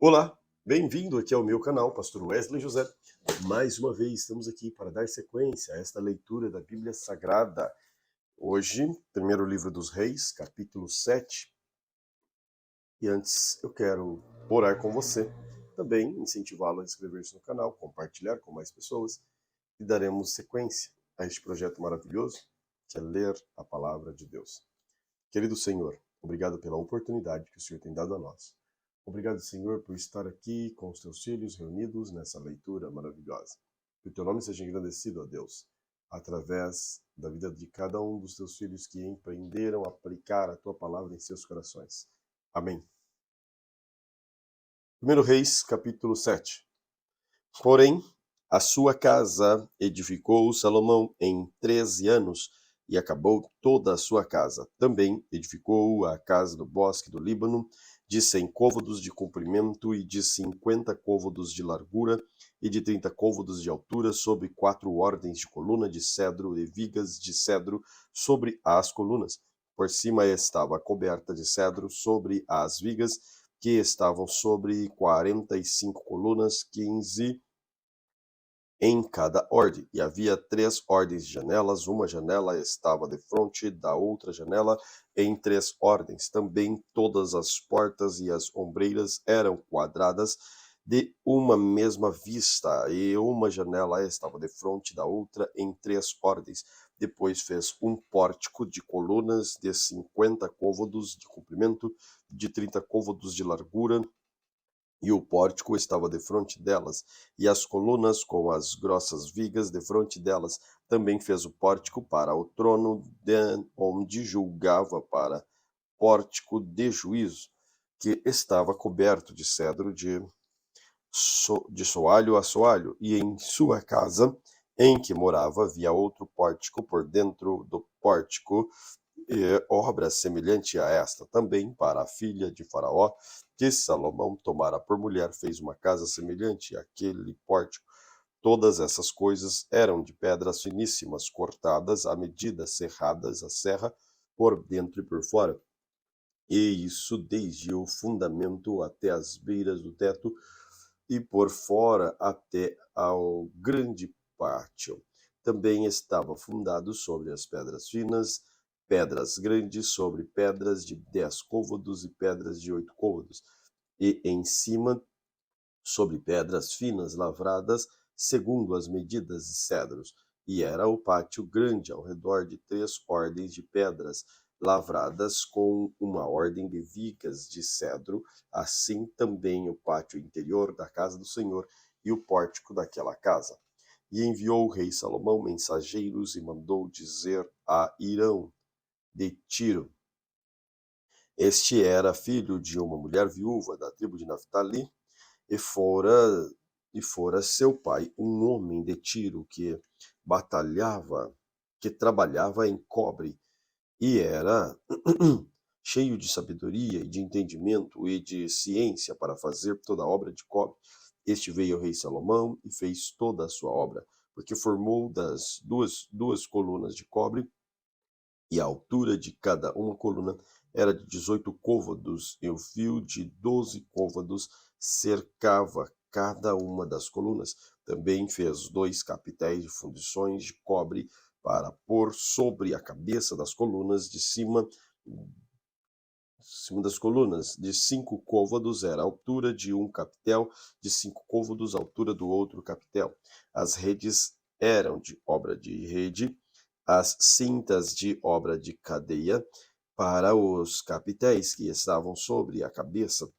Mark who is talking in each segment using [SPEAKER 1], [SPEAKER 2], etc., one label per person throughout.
[SPEAKER 1] Olá, bem-vindo aqui ao meu canal, Pastor Wesley José. Mais uma vez estamos aqui para dar sequência a esta leitura da Bíblia Sagrada. Hoje, primeiro livro dos Reis, capítulo 7. E antes eu quero orar com você, também incentivá-lo a inscrever-se no canal, compartilhar com mais pessoas e daremos sequência a este projeto maravilhoso que é ler a palavra de Deus. Querido Senhor, obrigado pela oportunidade que o Senhor tem dado a nós. Obrigado, Senhor, por estar aqui com os teus filhos reunidos nessa leitura maravilhosa. Que o teu nome seja engrandecido, ó Deus, através da vida de cada um dos teus filhos que empreenderam a aplicar a tua palavra em seus corações. Amém. 1 Reis, capítulo 7. Porém, a sua casa edificou Salomão em 13 anos, e acabou toda a sua casa. Também edificou a casa do bosque do Líbano, de 100 côvados de comprimento e de 50 côvados de largura, e de 30 côvados de altura, sobre 4 ordens de coluna de cedro e vigas de cedro sobre as colunas. Por cima estava coberta de cedro sobre as vigas, que estavam sobre 45 colunas, 15 em cada ordem, e havia 3 ordens de janelas, uma janela estava defronte da outra janela, em 3 ordens. Também todas as portas e as ombreiras eram quadradas, de uma mesma vista, e uma janela estava defronte da outra, em 3 ordens. Depois fez um pórtico de colunas de 50 côvados de comprimento, de 30 côvados de largura, e o pórtico estava defronte delas, e as colunas com as grossas vigas defronte delas. Também fez o pórtico para o trono, onde julgava, para pórtico de juízo, que estava coberto de cedro de soalho a soalho, e em sua casa em que morava havia outro pórtico por dentro do pórtico, e obra semelhante a esta também para a filha de Faraó, que Salomão tomara por mulher, fez uma casa semelhante àquele pórtico. Todas essas coisas eram de pedras finíssimas, cortadas à medida, serradas à serra, por dentro e por fora. E isso desde o fundamento até as beiras do teto, e por fora até ao grande pátio. Também estava fundado sobre as pedras finas, pedras grandes sobre pedras de 10 côvados e pedras de 8 côvados, e em cima sobre pedras finas lavradas segundo as medidas de cedros. E era o pátio grande ao redor de 3 ordens de pedras lavradas com uma ordem de vigas de cedro, assim também o pátio interior da casa do Senhor e o pórtico daquela casa. E enviou o rei Salomão mensageiros e mandou dizer a Hirão de Tiro. Este era filho de uma mulher viúva da tribo de Naftali, e fora seu pai um homem de Tiro que batalhava, que trabalhava em cobre, e era cheio de sabedoria e de entendimento e de ciência para fazer toda a obra de cobre. Este veio ao rei Salomão e fez toda a sua obra, porque formou das duas colunas de cobre, e a altura de cada uma coluna era de 18 côvados, e o fio de 12 côvados cercava cada uma das colunas. Também fez 2 capitéis de fundições de cobre para pôr sobre a cabeça das colunas de cima das colunas. De 5 côvados era a altura de um capitel, de 5 côvados a altura do outro capitel. As redes eram de obra de rede, as cintas de obra de cadeia para os capitéis que estavam sobre a cabeça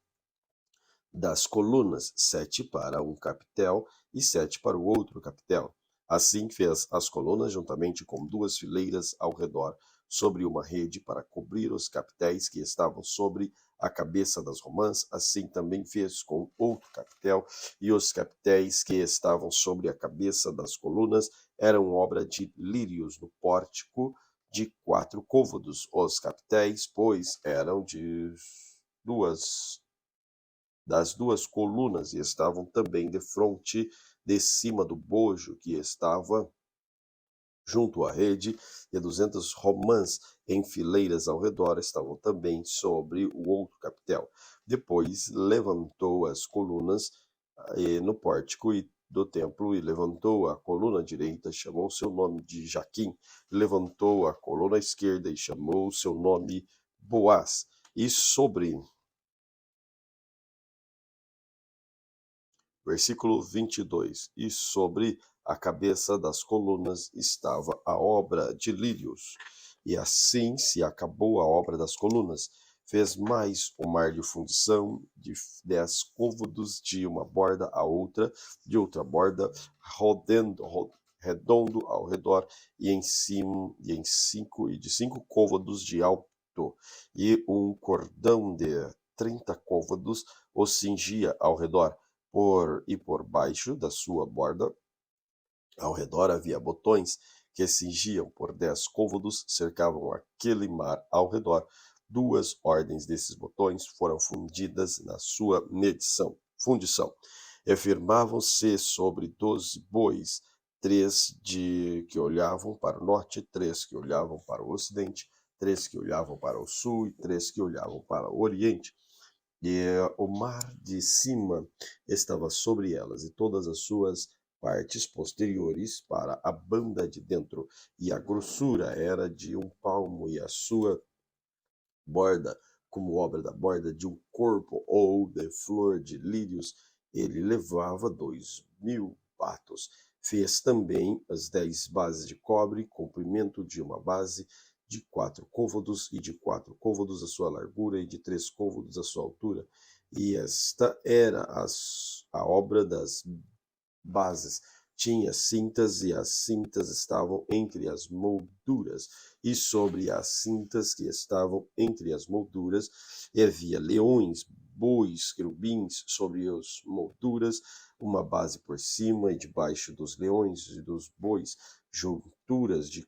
[SPEAKER 1] das colunas, 7 para um capitel e 7 para o outro capitel. Assim fez as colunas juntamente com 2 fileiras ao redor, sobre uma rede para cobrir os capitéis que estavam sobre a cabeça das romãs. Assim também fez com outro capitel, e os capitéis que estavam sobre a cabeça das colunas eram obra de lírios no pórtico de 4 côvados. Os capitéis, pois, eram das 2 colunas, e estavam também defronte de cima do bojo que estava junto à rede, e 200 romãs em fileiras ao redor estavam também sobre o outro capitel. Depois levantou as colunas no pórtico do templo, e levantou a coluna direita, chamou seu nome de Jaquim, levantou a coluna esquerda e chamou seu nome Boaz. E sobre versículo 22, e sobre a cabeça das colunas estava a obra de lírios. E assim se acabou a obra das colunas. Fez mais o mar de fundição de 10 côvados de uma borda a outra, de outra borda, redondo ao redor, e em cima, e de 5 côvados de alto, e um cordão de 30 côvados o cingia ao redor. Por baixo da sua borda, ao redor havia botões que cingiam por 10 côvados, cercavam aquele mar ao redor. 2 ordens desses botões foram fundidas na sua fundição, e firmavam-se sobre 12 bois, 3 que olhavam para o norte, 3 que olhavam para o ocidente, 3 que olhavam para o sul e 3 que olhavam para o oriente. E o mar de cima estava sobre elas, e todas as suas partes posteriores para a banda de dentro, e a grossura era de 1 palmo, e a sua borda, como obra da borda de um corpo ou de flor de lírios, ele levava 2.000 batos. Fez também as 10 bases de cobre, comprimento de uma base de 4 côvados, e de 4 côvados a sua largura, e de 3 côvados a sua altura. E esta era a obra das bases. Tinha cintas, e as cintas estavam entre as molduras, e sobre as cintas que estavam entre as molduras havia leões, bois, querubins sobre as molduras, uma base por cima, e debaixo dos leões e dos bois, junturas de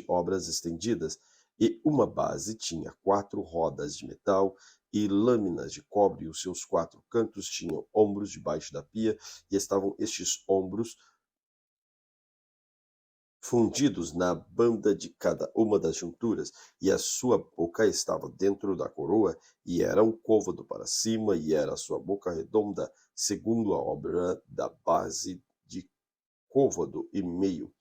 [SPEAKER 1] obras estendidas, e uma base tinha 4 rodas de metal e lâminas de cobre, e os seus 4 cantos tinham ombros debaixo da pia, e estavam estes ombros fundidos na banda de cada uma das junturas, e a sua boca estava dentro da coroa, e era um côvado para cima, e era a sua boca redonda, segundo a obra da base de côvado e meio.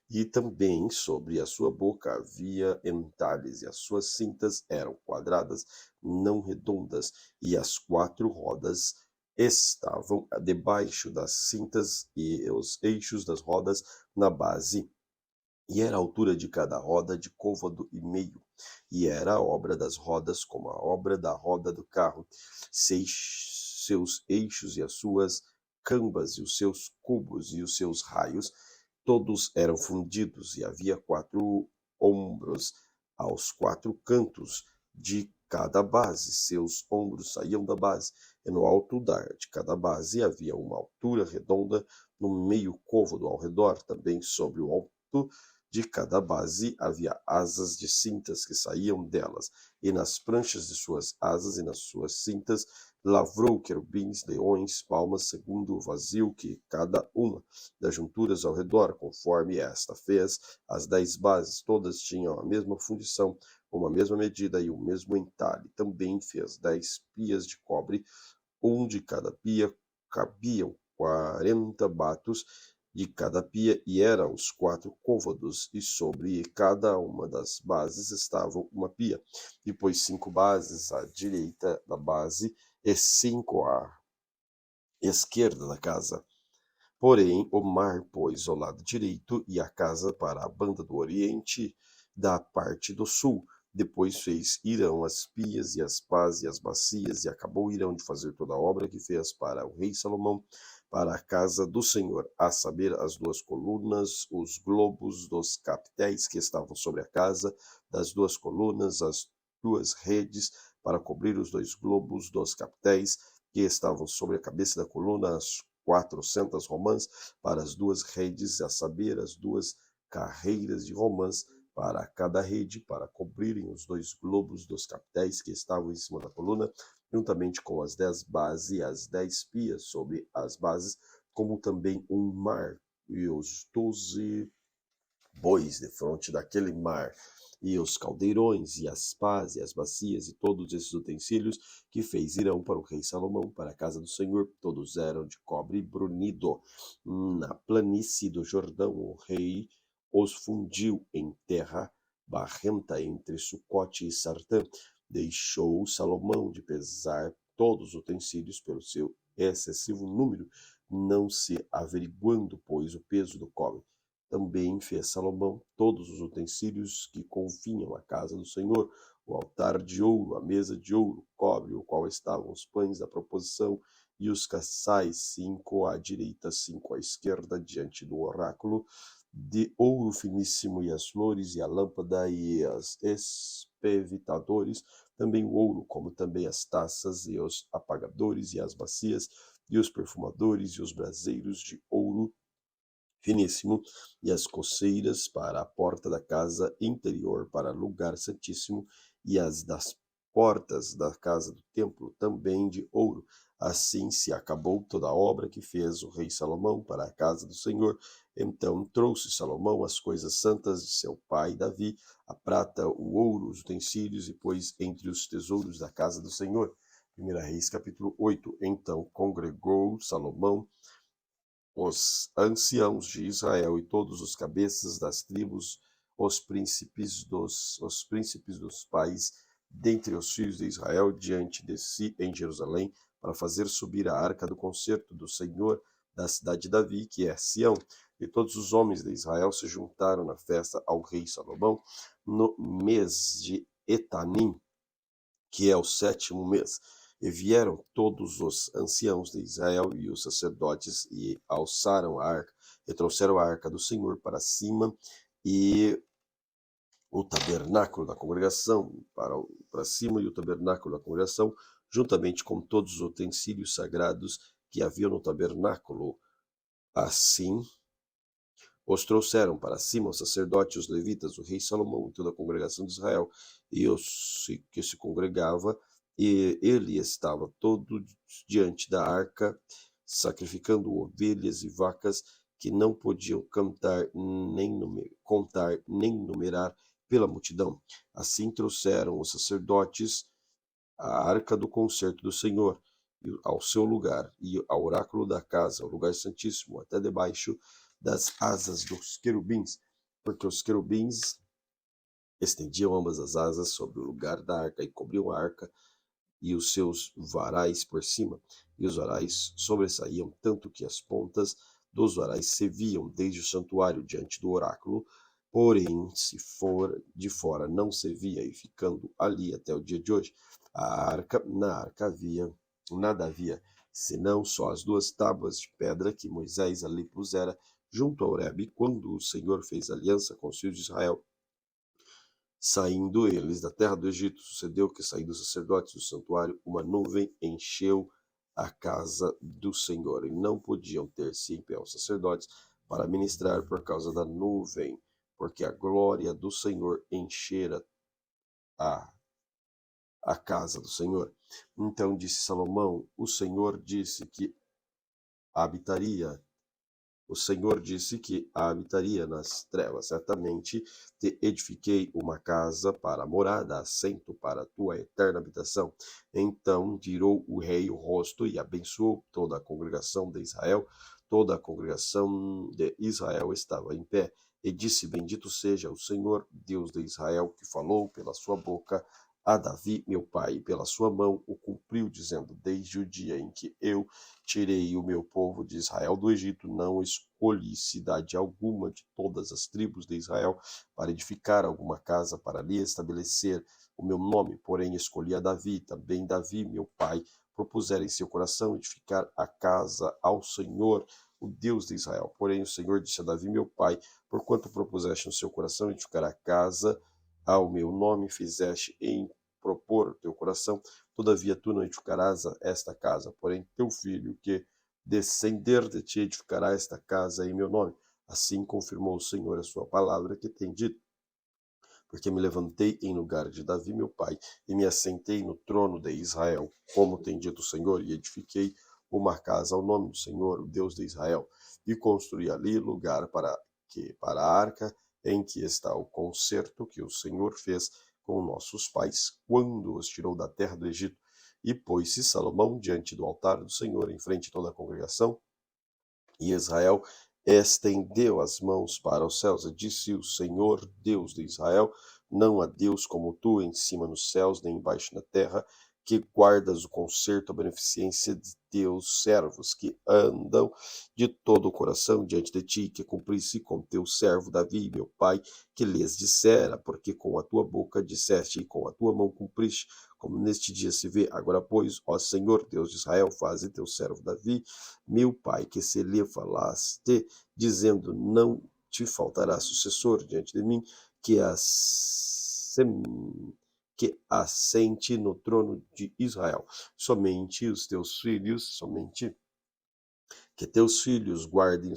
[SPEAKER 1] E também sobre a sua boca havia entalhes, e as suas cintas eram quadradas, não redondas, e as 4 rodas estavam debaixo das cintas, e os eixos das rodas na base. E era a altura de cada roda de côvado e meio, e era a obra das rodas como a obra da roda do carro, seus eixos e as suas cambas, e os seus cubos e os seus raios, todos eram fundidos, e havia 4 ombros aos 4 cantos de cada base. Seus ombros saíam da base, e no alto de cada base havia uma altura redonda no meio côvado ao redor. Também sobre o alto de cada base havia asas de cintas que saíam delas, e nas pranchas de suas asas e nas suas cintas lavrou querubins, leões, palmas, segundo o vazio que cada uma das junturas ao redor, conforme esta fez. As 10 bases todas tinham a mesma fundição, uma mesma medida e o mesmo entalhe. Também fez 10 pias de cobre, um de cada pia, cabiam 40 batos de cada pia, e eram os 4 côvados, e sobre cada uma das bases estava uma pia. Depois 5 bases à direita da base, e 5 à esquerda da casa. Porém, o mar pôs ao lado direito, e a casa para a banda do oriente, da parte do sul. Depois fez Irão as pias, e as pás, e as bacias, e acabou Irão de fazer toda a obra que fez para o rei Salomão, para a casa do Senhor, a saber, as 2 colunas, os globos dos capitéis que estavam sobre a casa, das 2 colunas, as 2 redes, para cobrir os 2 globos dos capitéis que estavam sobre a cabeça da coluna, as 400 romãs para as 2 redes, a saber, as 2 carreiras de romãs para cada rede, para cobrirem os 2 globos dos capitéis que estavam em cima da coluna, juntamente com as 10 bases e as 10 pias sobre as bases, como também um mar e os 12 bois defronte daquele mar, e os caldeirões, e as pás, e as bacias, e todos esses utensílios que fez Irão para o rei Salomão, para a casa do Senhor, todos eram de cobre brunido. Na planície do Jordão, o rei os fundiu em terra barrenta entre Sucote e Sartã. Deixou Salomão de pesar todos os utensílios pelo seu excessivo número, não se averiguando, pois, o peso do cobre. Também fez Salomão todos os utensílios que convinham à casa do Senhor, o altar de ouro, a mesa de ouro, cobre, o qual estavam os pães da proposição, e os caçais, 5 à direita, 5 à esquerda, diante do oráculo, de ouro finíssimo, e as flores, e a lâmpada, e as espevitadores, também o ouro, como também as taças, e os apagadores, e as bacias, e os perfumadores, e os braseiros de ouro finíssimo, e as coceiras para a porta da casa interior, para lugar santíssimo, e as das portas da casa do templo, também de ouro. Assim se acabou toda a obra que fez o rei Salomão para a casa do Senhor. Então trouxe Salomão as coisas santas de seu pai Davi, a prata, o ouro, os utensílios, e pôs entre os tesouros da casa do Senhor. 1 Reis, capítulo 8. Então congregou Salomão os anciãos de Israel e todos os cabeças das tribos, os príncipes dos pais, dentre os filhos de Israel, diante de si em Jerusalém, para fazer subir a arca do concerto do Senhor da cidade de Davi, que é Sião. E todos os homens de Israel se juntaram na festa ao rei Salomão no mês de Etanim, que é o 7º mês. E vieram todos os anciãos de Israel e os sacerdotes, e alçaram a arca, e trouxeram a arca do Senhor para cima, e o tabernáculo da congregação para cima, e o tabernáculo da congregação, juntamente com todos os utensílios sagrados que havia no tabernáculo. Assim os trouxeram para cima os sacerdotes, os levitas, o rei Salomão e toda a congregação de Israel, e os que se congregava, e ele estava todo diante da arca, sacrificando ovelhas e vacas que não podiam contar nem numerar pela multidão. Assim trouxeram os sacerdotes a arca do concerto do Senhor ao seu lugar, e ao oráculo da casa, ao lugar santíssimo, até debaixo das asas dos querubins, porque os querubins estendiam ambas as asas sobre o lugar da arca e cobriam a arca e os seus varais por cima, e os varais sobressaíam tanto que as pontas dos varais se viam desde o santuário diante do oráculo, porém, se for de fora, não se via, e ficando ali até o dia de hoje. Na arca nada havia, senão só as 2 tábuas de pedra que Moisés ali pusera junto a Horebe, quando o Senhor fez aliança com os filhos de Israel, saindo eles da terra do Egito. Sucedeu que, saindo os sacerdotes do santuário, uma nuvem encheu a casa do Senhor, e não podiam ter-se em pé os sacerdotes para ministrar por causa da nuvem, porque a glória do Senhor enchera a casa do Senhor. Então disse Salomão: O Senhor disse que habitaria nas trevas. Certamente te edifiquei uma casa para morada, assento para a tua eterna habitação. Então virou o rei o rosto e abençoou toda a congregação de Israel. Toda a congregação de Israel estava em pé, e disse: Bendito seja o Senhor, Deus de Israel, que falou pela sua boca a Davi, meu pai, e pela sua mão o cumpriu, dizendo: Desde o dia em que eu tirei o meu povo de Israel do Egito, não escolhi cidade alguma de todas as tribos de Israel para edificar alguma casa para ali estabelecer o meu nome, porém escolhi a Davi, também Davi, meu pai, propusera em seu coração edificar a casa ao Senhor, o Deus de Israel. Porém o Senhor disse a Davi, meu pai: Porquanto propuseste no seu coração edificar a casa ao meu nome, fizeste em propor teu coração, todavia tu não edificarás esta casa, porém teu filho, que descender de ti, edificará esta casa em meu nome. Assim confirmou o Senhor a sua palavra que tem dito. Porque me levantei em lugar de Davi, meu pai, e me assentei no trono de Israel, como tem dito o Senhor, e edifiquei uma casa ao nome do Senhor, o Deus de Israel, e construir ali lugar para a arca, em que está o concerto que o Senhor fez com nossos pais, quando os tirou da terra do Egito. E pôs-se Salomão diante do altar do Senhor, em frente a toda a congregação, e Israel estendeu as mãos para os céus, e disse o Senhor, Deus de Israel: não há Deus como tu, em cima nos céus, nem embaixo na terra, que guardas o conserto, a beneficência de teus servos, que andam de todo o coração diante de ti, que cumprisse com teu servo Davi, meu pai, que lhes dissera, porque com a tua boca disseste e com a tua mão cumpriste, como neste dia se vê. Agora, pois, ó Senhor, Deus de Israel, faze teu servo Davi, meu pai, que se lhe falaste, dizendo: não te faltará sucessor diante de mim, que assente no trono de Israel. Somente os teus filhos, somente que teus filhos guardem o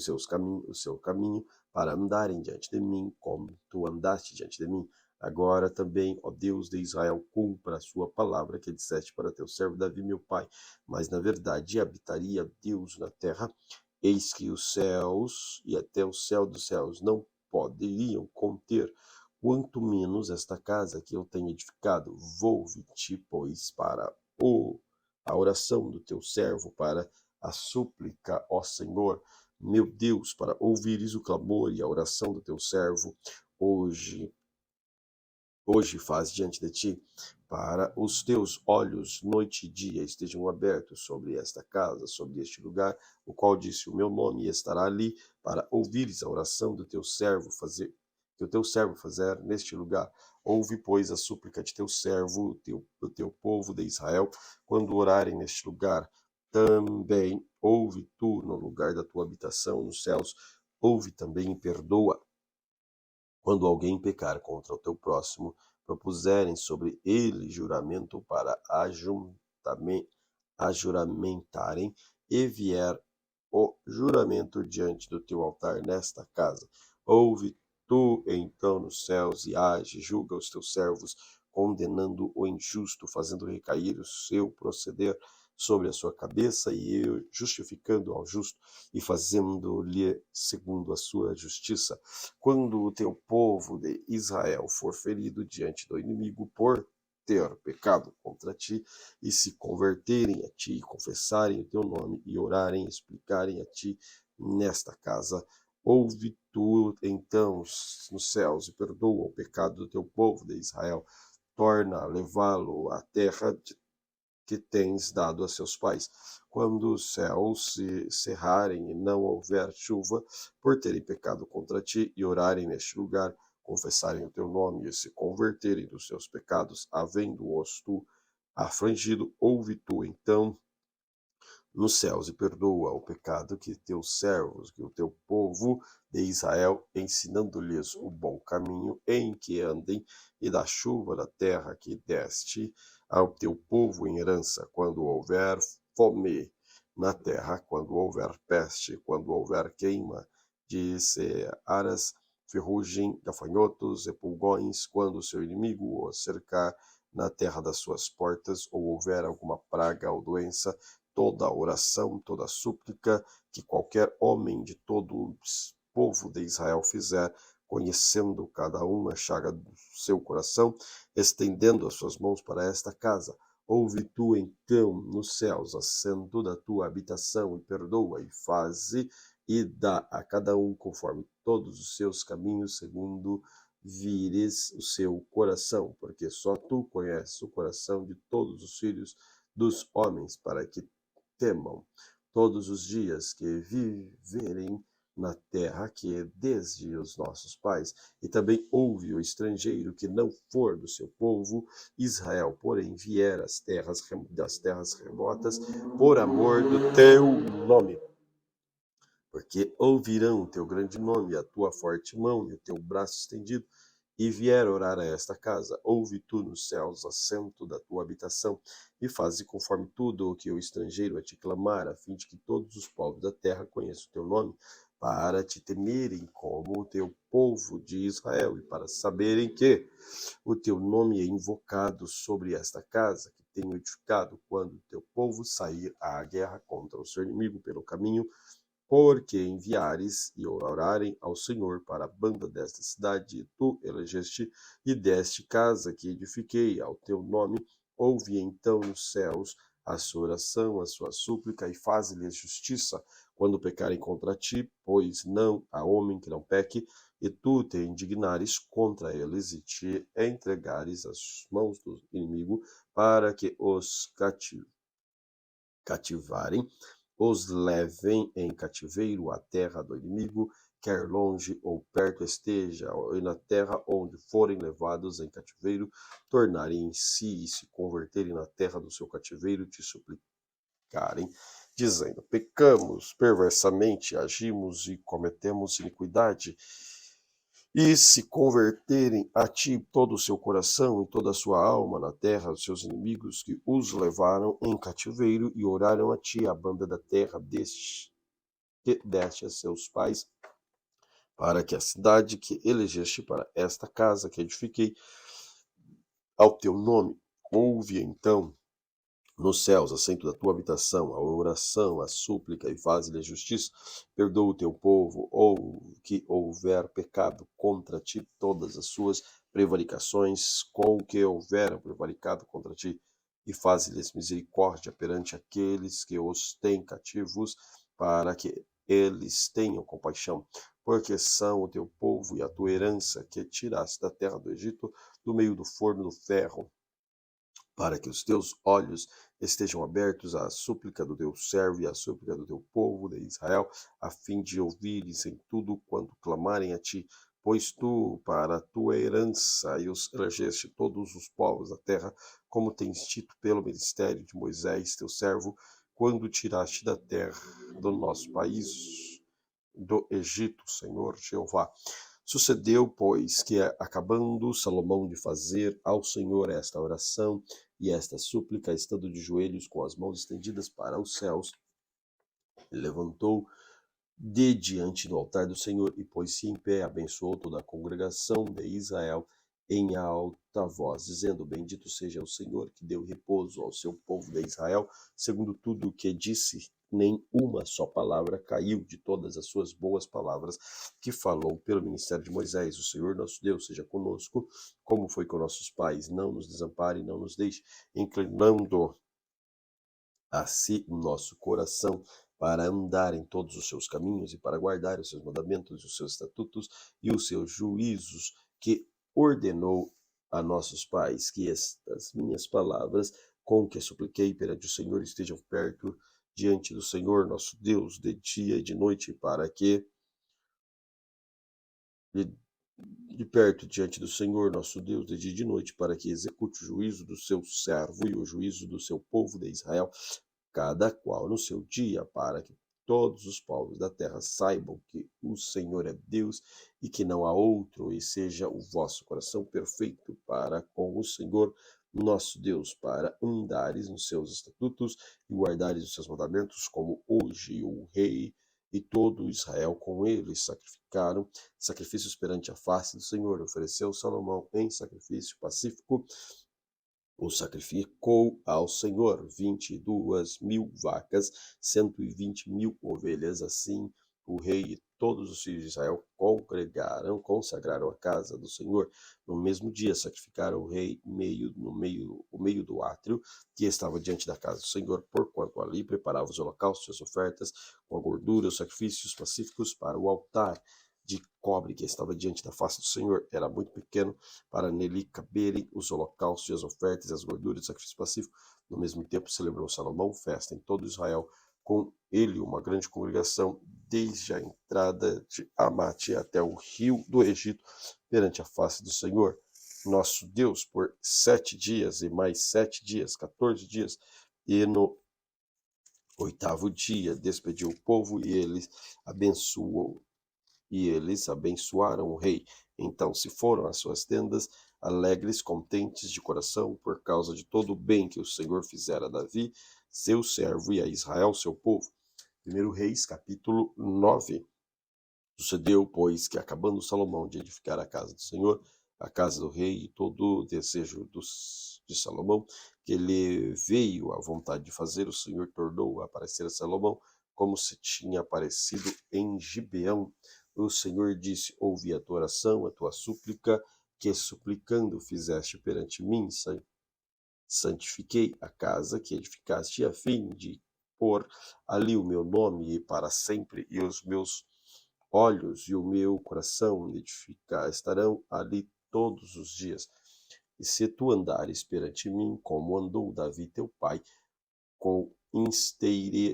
[SPEAKER 1] seu caminho, para andarem diante de mim, como tu andaste diante de mim. Agora também, ó Deus de Israel, cumpra a sua palavra que disseste para teu servo Davi, meu pai. Mas na verdade habitaria Deus na terra. Eis que os céus e até o céu dos céus não poderiam conter, quanto menos esta casa que eu tenho edificado. Volve-te, pois, para a oração do teu servo, para a súplica, ó Senhor, meu Deus, para ouvires o clamor e a oração do teu servo hoje. Hoje faz diante de ti, para os teus olhos, noite e dia, estejam abertos sobre esta casa, sobre este lugar, o qual disse o meu nome, e estará ali, para ouvires a oração do teu servo, que o teu servo fazer neste lugar. Ouve, pois, a súplica de teu servo, do teu povo de Israel, quando orarem neste lugar. Também ouve tu no lugar da tua habitação nos céus, ouve também e perdoa quando alguém pecar contra o teu próximo, propuserem sobre ele juramento para ajuramentarem, e vier o juramento diante do teu altar nesta casa, ouve tu então nos céus e age, julga os teus servos, condenando o injusto, fazendo recair o seu proceder sobre a sua cabeça, e justificando ao justo e fazendo-lhe segundo a sua justiça. Quando o teu povo de Israel for ferido diante do inimigo por ter pecado contra ti, e se converterem a ti, e confessarem o teu nome, e orarem, e explicarem a ti nesta casa, ouve tu então nos céus, e perdoa o pecado do teu povo de Israel, torna a levá-lo à terra que tens dado a seus pais. Quando os céus se cerrarem e não houver chuva, por terem pecado contra ti, e orarem neste lugar, confessarem o teu nome e se converterem dos seus pecados, havendo-os tu afligido, ouve tu então nos céus e perdoa o pecado que teus servos, que o teu povo de Israel, ensinando-lhes o bom caminho em que andem, e da chuva da terra que deste ao teu povo em herança, quando houver fome na terra, quando houver peste, quando houver queima de searas, ferrugem, gafanhotos e pulgões, quando o seu inimigo o cercar na terra das suas portas, ou houver alguma praga ou doença, toda oração, toda súplica que qualquer homem de todo o povo de Israel fizer, conhecendo cada um a chaga do seu coração, estendendo as suas mãos para esta casa. Ouve tu então nos céus, assento da tua habitação, e perdoa, e faze, e dá a cada um conforme todos os seus caminhos, segundo vires o seu coração, porque só tu conheces o coração de todos os filhos dos homens, para que temam todos os dias que viverem na terra que é desde os nossos pais, e também ouve o estrangeiro que não for do seu povo Israel, porém vier das terras remotas, por amor do teu nome, porque ouvirão o teu grande nome, a tua forte mão e o teu braço estendido, e vier orar a esta casa. Ouve tu nos céus, assento da tua habitação, e faze conforme tudo o que o estrangeiro a te clamar, a fim de que todos os povos da terra conheçam o teu nome, para te temerem como o teu povo de Israel, e para saberem que o teu nome é invocado sobre esta casa, que tenho edificado, quando teu povo sair à guerra contra o seu inimigo pelo caminho, porque enviares e orarem ao Senhor para a banda desta cidade, e tu elegeste e deste casa que edifiquei ao teu nome, ouve então nos céus a sua oração, a sua súplica, e faze-lhes justiça quando pecarem contra ti, pois não há homem que não peque, e tu te indignares contra eles e te entregares às mãos do inimigo para que os cativarem, os levem em cativeiro à terra do inimigo, quer longe ou perto esteja, e na terra onde forem levados em cativeiro, tornarem em si e se converterem na terra do seu cativeiro, te suplicarem, dizendo: pecamos perversamente, agimos e cometemos iniquidade, e se converterem a ti todo o seu coração e toda a sua alma na terra dos seus inimigos, que os levaram em cativeiro, e oraram a ti, a banda da terra que deste a seus pais, para que a cidade que elegeste para esta casa que edifiquei ao teu nome, ouve então nos céus, assento da tua habitação, a oração, a súplica, e faze-lhe justiça. Perdoa o teu povo, ou que houver pecado contra ti, todas as suas prevaricações com que houveram prevaricado contra ti, e faze-lhes misericórdia perante aqueles que os têm cativos, para que eles tenham compaixão, porque são o teu povo e a tua herança, que tiraste da terra do Egito, do meio do forno do ferro, para que os teus olhos estejam abertos à súplica do teu servo e à súplica do teu povo de Israel, a fim de ouvires em tudo quanto clamarem a ti, pois tu, para a tua herança, e os elegeste todos os povos da terra, como tens dito pelo ministério de Moisés, teu servo, quando tiraste da terra do nosso país, do Egito, Senhor Jeová. Sucedeu, pois, que, acabando Salomão de fazer ao Senhor esta oração e esta súplica, estando de joelhos com as mãos estendidas para os céus, levantou de diante do altar do Senhor e pôs-se em pé, abençoou toda a congregação de Israel em alta voz, dizendo: bendito seja o Senhor, que deu repouso ao seu povo de Israel, segundo tudo o que disse. Nem uma só palavra caiu de todas as suas boas palavras que falou pelo ministério de Moisés. O Senhor nosso Deus seja conosco, como foi com nossos pais. Não nos desampare, não nos deixe, inclinando a si o nosso coração, para andar em todos os seus caminhos e para guardar os seus mandamentos, os seus estatutos e os seus juízos, que ordenou a nossos pais. Que estas minhas palavras, com que supliquei perante o Senhor, estejam perto diante do Senhor nosso Deus, de dia e de noite, para que de perto diante do Senhor nosso Deus, de dia e de noite, para que execute o juízo do seu servo e o juízo do seu povo de Israel, cada qual no seu dia, para que todos os povos da terra saibam que o Senhor é Deus e que não há outro, e seja o vosso coração perfeito para com o Senhor nosso Deus, para andares nos seus estatutos e guardares os seus mandamentos, como hoje o rei e todo Israel com ele sacrificaram sacrifícios perante a face do Senhor. Ofereceu Salomão em sacrifício pacífico, o sacrificou ao Senhor 22.000 vacas, 120.000 ovelhas. Assim o rei e todos os filhos de Israel consagraram a casa do Senhor. No mesmo dia sacrificaram o rei o meio do átrio que estava diante da casa do Senhor, porquanto ali preparava os holocaustos e as ofertas com a gordura, os sacrifícios pacíficos para o altar de cobre que estava diante da face do Senhor. Era muito pequeno para nele caberem os holocaustos e as ofertas e as gorduras do sacrifício pacífico. No mesmo tempo celebrou Salomão festa em todo Israel, com ele uma grande congregação, desde a entrada de Amate até o rio do Egito, perante a face do Senhor nosso Deus, por 7 dias, e mais 7 dias, 14 dias. E no 8º dia despediu o povo, e eles abençoaram o rei. Então se foram às suas tendas, alegres, contentes de coração, por causa de todo o bem que o Senhor fizera a Davi, seu servo, e a Israel, seu povo. 1 Reis, capítulo 9. Sucedeu, pois, que, acabando Salomão de edificar a casa do Senhor, a casa do rei e todo o desejo dos de Salomão, que lhe veio a vontade de fazer, o Senhor tornou a aparecer a Salomão, como se tinha aparecido em Gibeão. O Senhor disse: ouvi a tua oração, a tua súplica, que suplicando fizeste perante mim. Santifiquei a casa que edificaste, a fim de pôr ali o meu nome para sempre, e os meus olhos e o meu coração estarão ali todos os dias. E se tu andares perante mim, como andou Davi teu pai, com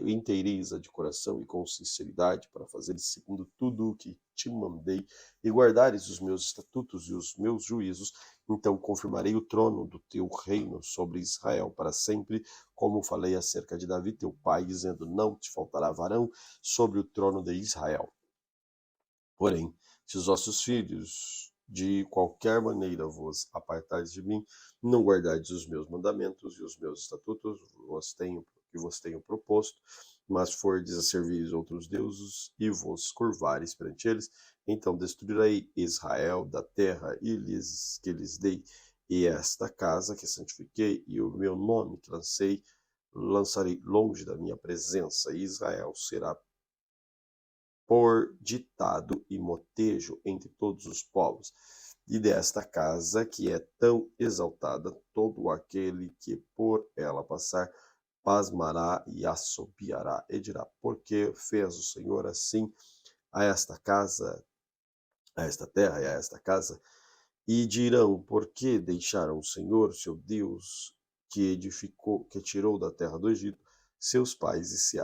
[SPEAKER 1] inteireza de coração e com sinceridade, para fazeres segundo tudo o que te mandei, e guardares os meus estatutos e os meus juízos, então confirmarei o trono do teu reino sobre Israel para sempre, como falei acerca de Davi teu pai, dizendo: não te faltará varão sobre o trono de Israel. Porém, se os vossos filhos de qualquer maneira vos apartardes de mim, não guardardes os meus mandamentos e os meus estatutos que vos tenho proposto, mas fordes a servir outros deuses e vos curvares perante eles, então destruirei Israel da terra que lhes dei, e esta casa que santifiquei e o meu nome que lançarei longe da minha presença, e Israel será por ditado e motejo entre todos os povos. E desta casa que é tão exaltada, todo aquele que por ela passar pasmará e assobiará, e dirá: porque fez o Senhor assim a esta casa, a esta terra e a esta casa? E dirão: porque deixaram o Senhor, seu Deus, que edificou, que tirou da terra do Egito seus pais, e se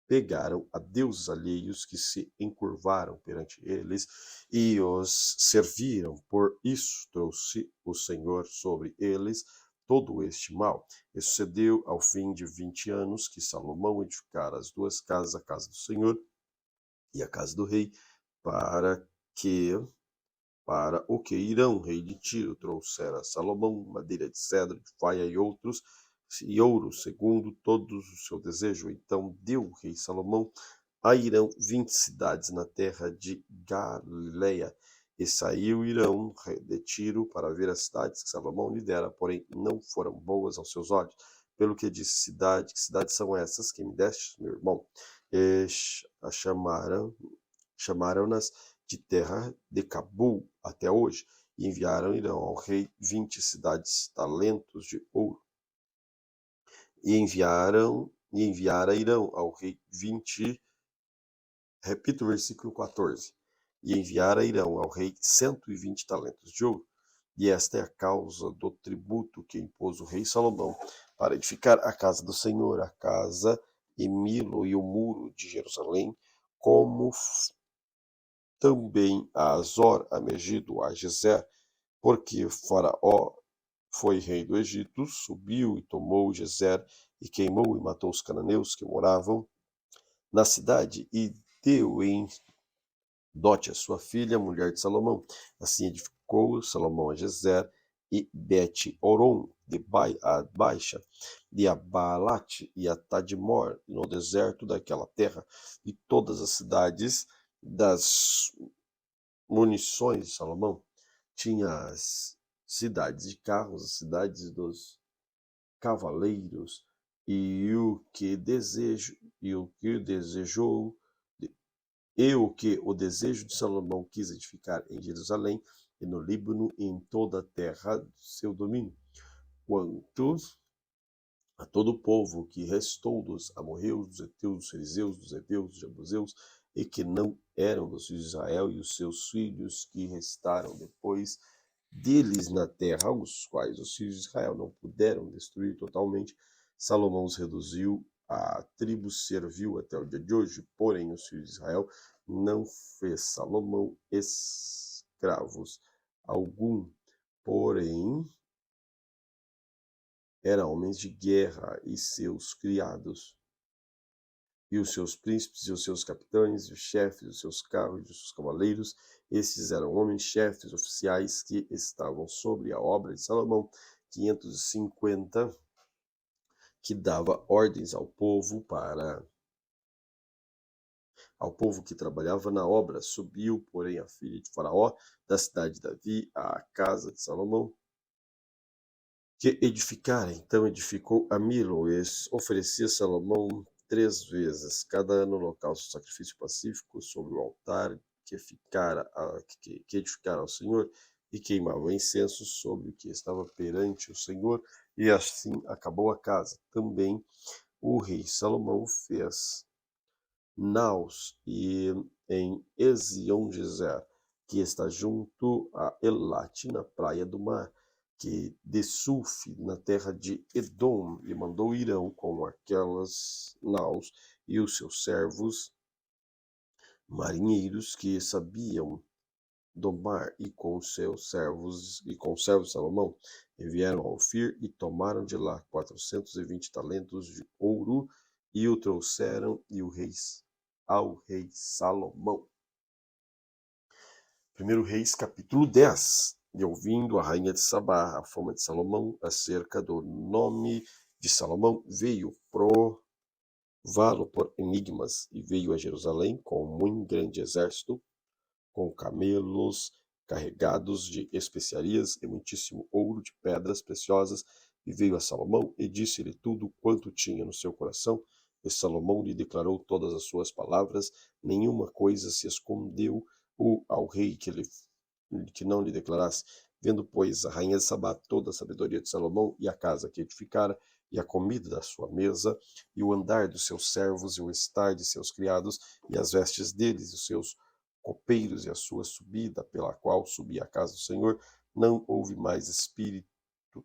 [SPEAKER 1] pegaram a deuses alheios, que se encurvaram perante eles e os serviram. Por isso trouxe o Senhor sobre eles todo este mal. E sucedeu ao fim de 20 anos que Salomão edificara as duas casas, a casa do Senhor e a casa do rei, para que para o que Irão, rei de Tiro, trouxera a Salomão madeira de cedro, de faia e ouro, segundo todo o seu desejo. Então deu o rei Salomão a Irão 20 cidades na terra de Galileia. E saiu Irão, rei de Tiro, para ver as cidades que Salomão lhe dera, porém não foram boas aos seus olhos. Pelo que disse: que cidades são essas que me deste, meu irmão? E chamaram-nas de terra de Cabul até hoje, e enviaram Irão ao rei 20 cidades, talentos de ouro. Enviara Irão ao rei 20, repito o versículo 14, e enviara Irão ao rei 120 talentos de ouro. E esta é a causa do tributo que impôs o rei Salomão para edificar a casa do Senhor, a casa e Milo e o muro de Jerusalém, como também a Azor, a Megido, a Gezer, porque Faraó foi rei do Egito, subiu e tomou Gezer, e queimou e matou os cananeus que moravam na cidade, e deu em dote a sua filha, mulher de Salomão. Assim edificou Salomão a Gezer e Bet-Oron de Baixa, e a Baalate e a Tadmor, no deserto daquela terra, e todas as cidades das munições de Salomão. Tinha as cidades de carros, as cidades dos cavaleiros, e o que desejou, e o que o desejo de Salomão quis edificar em Jerusalém e no Líbano e em toda a terra do seu domínio, quanto a todo o povo que restou dos amorreus, dos heteus, dos fariseus, dos heveus, dos jebuseus, e que não eram dos filhos de Israel, e os seus filhos que restaram depois deles na terra, os quais os filhos de Israel não puderam destruir totalmente. Salomão os reduziu, a tribo serviu até o dia de hoje, porém os filhos de Israel não fez Salomão escravos algum, porém eram homens de guerra e seus criados, e os seus príncipes, e os seus capitães, e os chefes dos seus carros, e os seus cavaleiros. Estes eram homens chefes oficiais que estavam sobre a obra de Salomão, 550, que dava ordens ao povo que trabalhava na obra. Subiu, porém, a filha de Faraó da cidade de Davi à casa de Salomão, que edificara. Então edificou a Milo e oferecia Salomão 3 vezes cada ano holocausto, sacrifício pacífico sobre o altar que edificara ao Senhor, e queimava incenso sobre o que estava perante o Senhor, e assim acabou a casa. Também o rei Salomão fez Naus e em Ezion-Gezer, que está junto a Elate, na praia do mar, que de Sulfi, na terra de Edom, e mandou Irão com aquelas naus e os seus servos marinheiros que sabiam do mar, e com seus servos de Salomão, e vieram a Ofir e tomaram de lá 420 talentos de ouro, e o trouxeram ao rei Salomão. 1 Reis, capítulo 10. E ouvindo a rainha de Sabá a fama de Salomão acerca do nome de Salomão, veio prová-lo por enigmas, e veio a Jerusalém com muito grande exército, com camelos carregados de especiarias e muitíssimo ouro, de pedras preciosas, e veio a Salomão e disse-lhe tudo quanto tinha no seu coração. E Salomão lhe declarou todas as suas palavras, nenhuma coisa se escondeu ao rei que não lhe declarasse. Vendo, pois, a rainha de Sabá toda a sabedoria de Salomão, e a casa que edificara, e a comida da sua mesa, e o andar dos seus servos, e o estar de seus criados, e as vestes deles, e os seus copeiros, e a sua subida pela qual subia a casa do Senhor, não houve mais espírito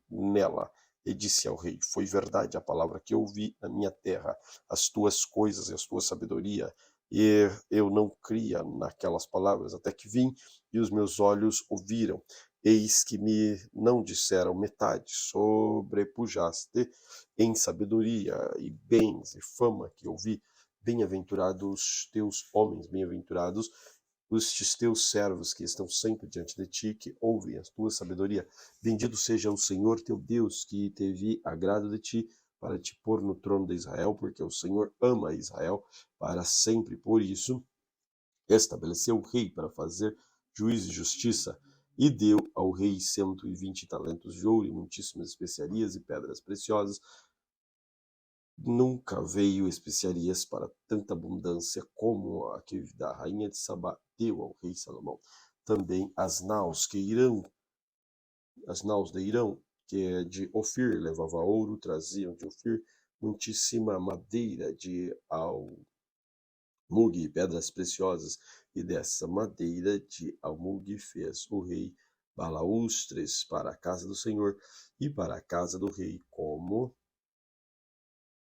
[SPEAKER 1] nela. E disse ao rei: foi verdade a palavra que ouvi na minha terra, as tuas coisas e a tua sabedoria. E eu não cria naquelas palavras, até que vim e os meus olhos ouviram. Eis que me não disseram metade, sobrepujaste em sabedoria e bens e fama que ouvi. Bem-aventurados teus homens, bem-aventurados os teus servos que estão sempre diante de ti, que ouvem a tua sabedoria. Bendito seja o Senhor teu Deus, que teve agrado de ti, para te pôr no trono de Israel, porque o Senhor ama Israel para sempre. Por isso, estabeleceu o rei para fazer juízo e justiça, e deu ao rei 120 talentos de ouro, e muitíssimas especiarias e pedras preciosas. Nunca veio especiarias para tanta abundância como a que da rainha de Sabá deu ao rei Salomão. Também as naus de Irão, que é de Ofir, levava ouro, traziam de Ofir muitíssima madeira de almugue e pedras preciosas, e dessa madeira de almugue fez o rei balaústres para a casa do Senhor e para a casa do rei, como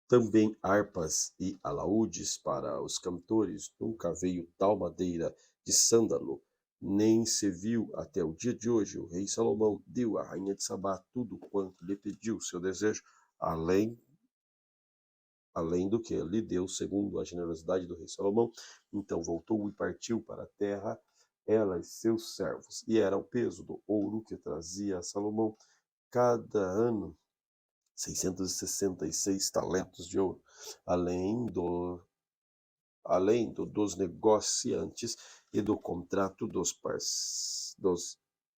[SPEAKER 1] também harpas e alaúdes para os cantores. Nunca veio tal madeira de sândalo, nem se viu até o dia de hoje. O rei Salomão deu à rainha de Sabá tudo quanto lhe pediu seu desejo, além do que lhe deu segundo a generosidade do rei Salomão. Então voltou e partiu para a terra, ela e seus servos. E era o peso do ouro que trazia a Salomão cada ano 666 talentos de ouro, além dos negociantes e do contrato dos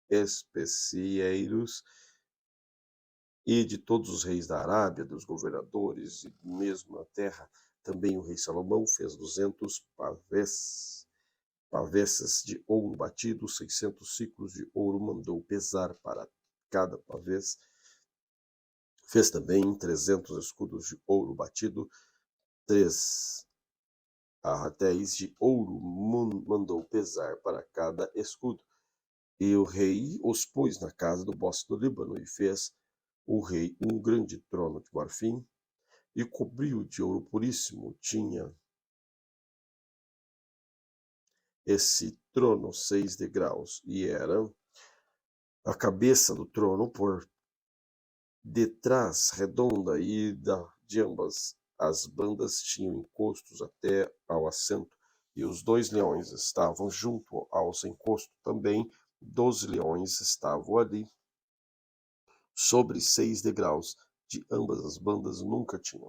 [SPEAKER 1] especieiros e de todos os reis da Arábia, dos governadores e mesmo a terra. Também o rei Salomão fez 200 pavesas de ouro batido, 600 ciclos de ouro mandou pesar para cada pavês. Fez também 300 escudos de ouro batido, 3 arratéis de ouro mandou pesar para cada escudo. E o rei os pôs na casa do bosque do Líbano, e fez o rei um grande trono de marfim, e cobriu de ouro puríssimo. Tinha esse trono 6 degraus, e era a cabeça do trono por detrás redonda, e de ambas as bandas tinham encostos até ao assento, e os 2 leões estavam junto aos encostos. Também 12 leões estavam ali, sobre 6 degraus de ambas as bandas. Nunca tinham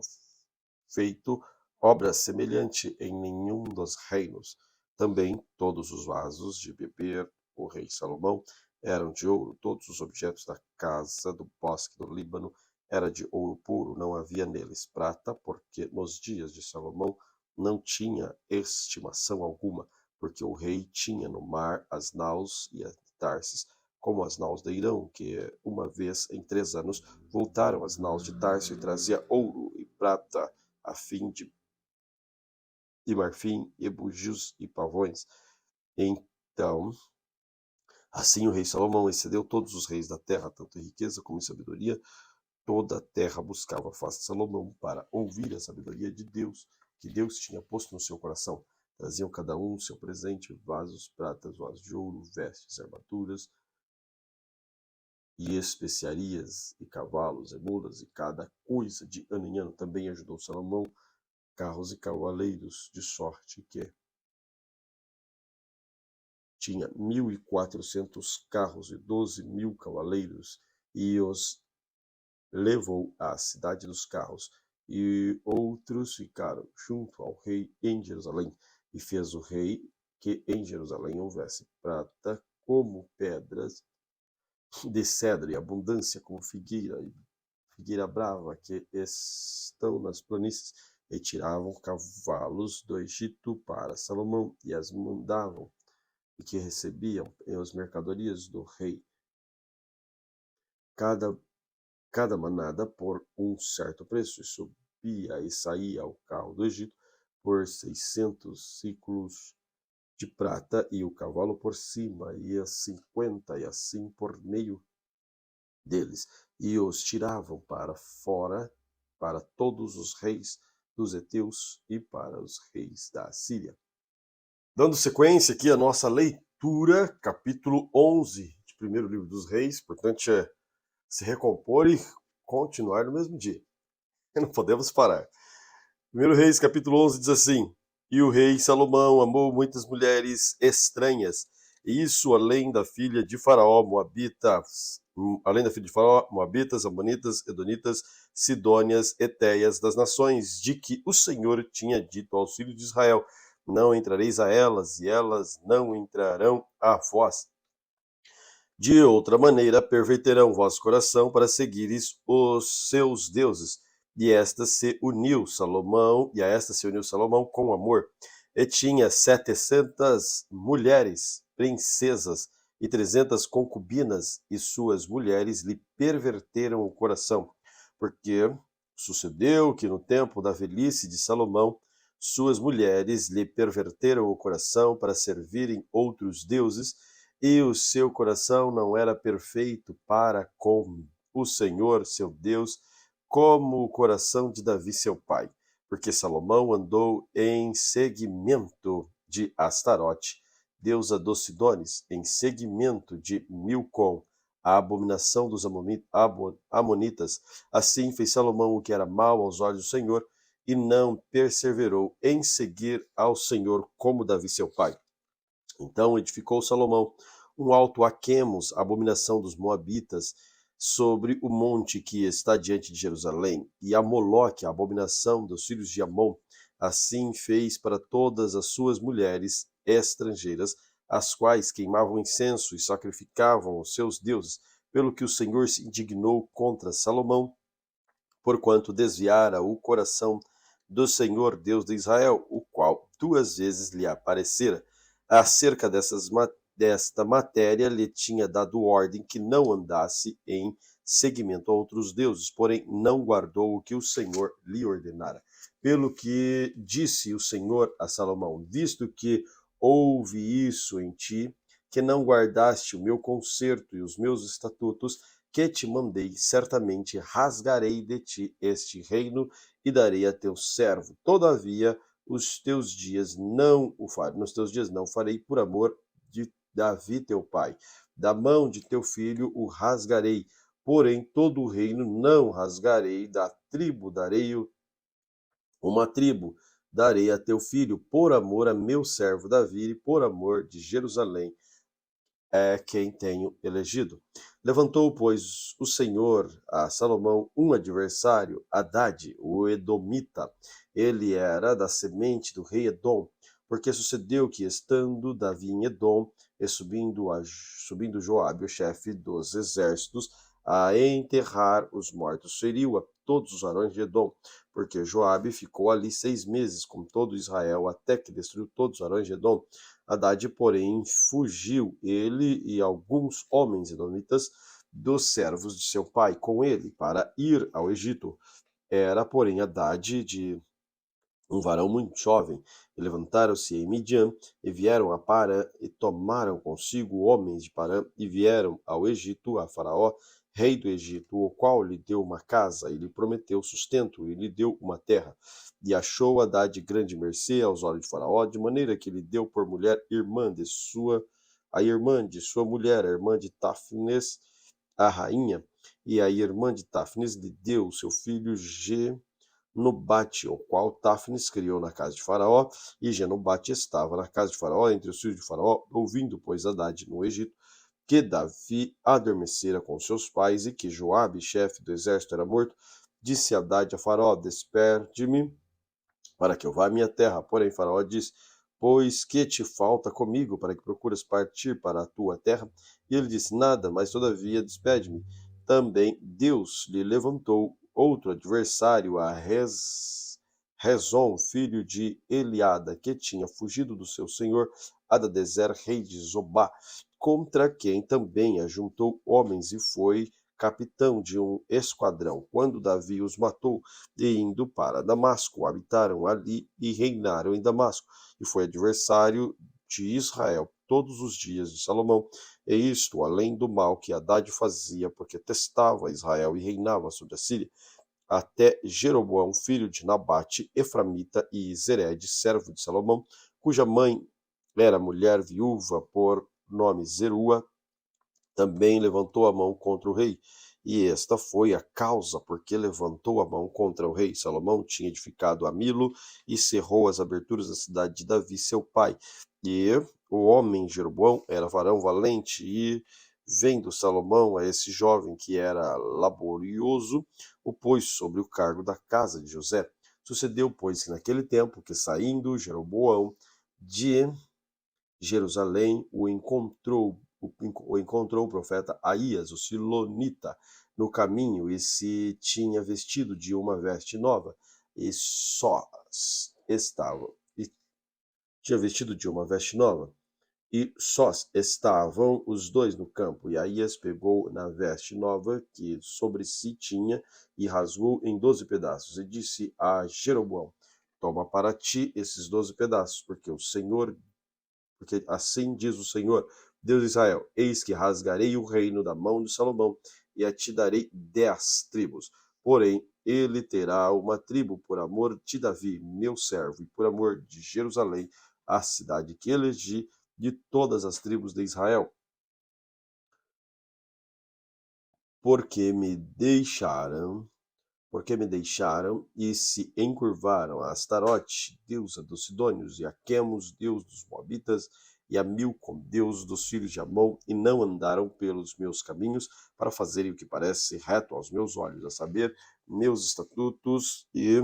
[SPEAKER 1] feito obra semelhante em nenhum dos reinos. Também todos os vasos de beber o rei Salomão eram de ouro, todos os objetos da casa do bosque do Líbano era de ouro puro, não havia neles prata, porque nos dias de Salomão não tinha estimação alguma, porque o rei tinha no mar as naus e as Tarsis, como as naus de Irão, que uma vez em 3 anos voltaram as naus de Tarso e trazia ouro e prata, a fim de marfim, e búzios e pavões. Então, assim o rei Salomão excedeu todos os reis da terra, tanto em riqueza como em sabedoria. Toda a terra buscava a face de Salomão para ouvir a sabedoria de Deus, que Deus tinha posto no seu coração. Traziam cada um seu presente, vasos, pratas, vasos de ouro, vestes, armaduras e especiarias, e cavalos, e mulas, e cada coisa de ano em ano. Também ajudou Salomão carros e cavaleiros, de sorte que tinha 1.400 carros e 12.000 cavaleiros, e os levou à cidade dos carros, e outros ficaram junto ao rei em Jerusalém, e fez o rei que em Jerusalém houvesse prata como pedras de cedro, e abundância como figueira brava, que estão nas planícies, e tiravam cavalos do Egito para Salomão, e as mandavam, e que recebiam as mercadorias do rei, cada manada por um certo preço, e subia e saía ao carro do Egito por 600 ciclos de prata, e o cavalo por cima, e as 50, e assim por meio deles, e os tiravam para fora para todos os reis dos heteus e para os reis da Síria. Dando sequência aqui à nossa leitura, capítulo 11 de primeiro livro dos reis, portanto é se recompor e continuar no mesmo dia. Não podemos parar. Primeiro Reis, capítulo 11, diz assim: E o rei Salomão amou muitas mulheres estranhas, e isso além da filha de Faraó, moabitas, amonitas, edonitas, sidônias, etéias, das nações de que o Senhor tinha dito aos filhos de Israel: Não entrareis a elas, e elas não entrarão a vós. De outra maneira, perverterão vosso coração para seguires os seus deuses. E a esta se uniu Salomão com amor. E tinha 700 mulheres, princesas, e 300 concubinas, e suas mulheres lhe perverteram o coração. Porque sucedeu que no tempo da velhice de Salomão, suas mulheres lhe perverteram o coração para servirem outros deuses, e o seu coração não era perfeito para com o Senhor, seu Deus, como o coração de Davi, seu pai, porque Salomão andou em seguimento de Astarote, deusa dos Sidones, em seguimento de Milcom, a abominação dos amonitas. Assim fez Salomão o que era mal aos olhos do Senhor, e não perseverou em seguir ao Senhor como Davi, seu pai. Então edificou Salomão um alto a Quemos, a abominação dos moabitas, sobre o monte que está diante de Jerusalém, e a Moloque, a abominação dos filhos de Amon. Assim fez para todas as suas mulheres estrangeiras, as quais queimavam incenso e sacrificavam os seus deuses, pelo que o Senhor se indignou contra Salomão, porquanto desviara o coração do Senhor Deus de Israel, o qual 2 vezes lhe aparecera. Acerca desta matéria lhe tinha dado ordem que não andasse em seguimento a outros deuses, porém não guardou o que o Senhor lhe ordenara. Pelo que disse o Senhor a Salomão: Visto que houve isso em ti, que não guardaste o meu concerto e os meus estatutos, que te mandei, certamente rasgarei de ti este reino e darei a teu servo. Todavia, nos teus dias não farei por amor de Davi teu pai. Da mão de teu filho o rasgarei, porém todo o reino não rasgarei. Da tribo darei uma tribo, darei a teu filho, por amor a meu servo Davi, e por amor de Jerusalém, é quem tenho elegido. Levantou, pois, o Senhor a Salomão um adversário, Hadade, o Edomita. Ele era da semente do rei Edom. Porque sucedeu que, estando Davi em Edom, e subindo Joabe, o chefe dos exércitos, a enterrar os mortos, feriu a todos os varões de Edom, porque Joabe ficou ali 6 meses com todo Israel, até que destruiu todos os varões de Edom. Hadade, porém, fugiu, ele e alguns homens edomitas, dos servos de seu pai, com ele, para ir ao Egito. Era, porém, Hadade de um varão muito jovem, e levantaram-se em Midian, e vieram a Parã, e tomaram consigo homens de Parã, e vieram ao Egito, a Faraó, rei do Egito, o qual lhe deu uma casa, e lhe prometeu sustento, e lhe deu uma terra. E achou Hadade grande mercê aos olhos de Faraó, de maneira que lhe deu por mulher a irmã de sua mulher, a irmã de Táfnis, a rainha, e a irmã de Táfnis lhe deu seu filho Genubate, o qual Táfnis criou na casa de Faraó, e Genubate estava na casa de Faraó, entre os filhos de Faraó, ouvindo, pois, Hadade no Egito, que Davi adormecera com seus pais, e que Joabe, chefe do exército, era morto. Disse Hadade a Faraó: Desperte-me, para que eu vá à minha terra. Porém, Faraó disse: Pois que te falta comigo, para que procuras partir para a tua terra? E ele disse: Nada, mas todavia despede-me. Também Deus lhe levantou outro adversário, a Rezon, filho de Eliada, que tinha fugido do seu senhor Hadadezer, rei de Zobá, contra quem também ajuntou homens e foi capitão de um esquadrão. Quando Davi os matou, e indo para Damasco, habitaram ali e reinaram em Damasco, e foi adversário de Israel todos os dias de Salomão, e isto além do mal que Hadade fazia, porque testava Israel e reinava sobre a Síria, até Jeroboão, filho de Nabate, Eframita, e Zered, servo de Salomão, cuja mãe era mulher viúva por nome Zerua, também levantou a mão contra o rei. E esta foi a causa porque levantou a mão contra o rei. Salomão tinha edificado a Milo e cerrou as aberturas da cidade de Davi, seu pai. E o homem Jeroboão era varão valente, e vendo Salomão a esse jovem que era laborioso, o pôs sobre o cargo da casa de José. Sucedeu, pois, que naquele tempo que, saindo Jeroboão de Jerusalém, o encontrou o profeta Aías, o silonita, no caminho, e se tinha vestido de uma veste nova, e só estavam e tinha vestido de uma veste nova, e sós estavam os dois no campo. E Aías pegou na veste nova que sobre si tinha, e rasgou em 12 pedaços, e disse a Jeroboão: Toma para ti esses 12 pedaços, porque assim diz o Senhor, Deus de Israel: Eis que rasgarei o reino da mão de Salomão, e a ti darei 10 tribos. Porém, ele terá uma tribo por amor de Davi, meu servo, e por amor de Jerusalém, a cidade que elegi, de todas as tribos de Israel, porque me deixaram e se encurvaram a Astarote, deusa dos Sidônios, e a Quemos, deus dos Moabitas, e a Milcom, deus dos filhos de Amon, e não andaram pelos meus caminhos, para fazerem o que parece reto aos meus olhos, a saber, meus estatutos e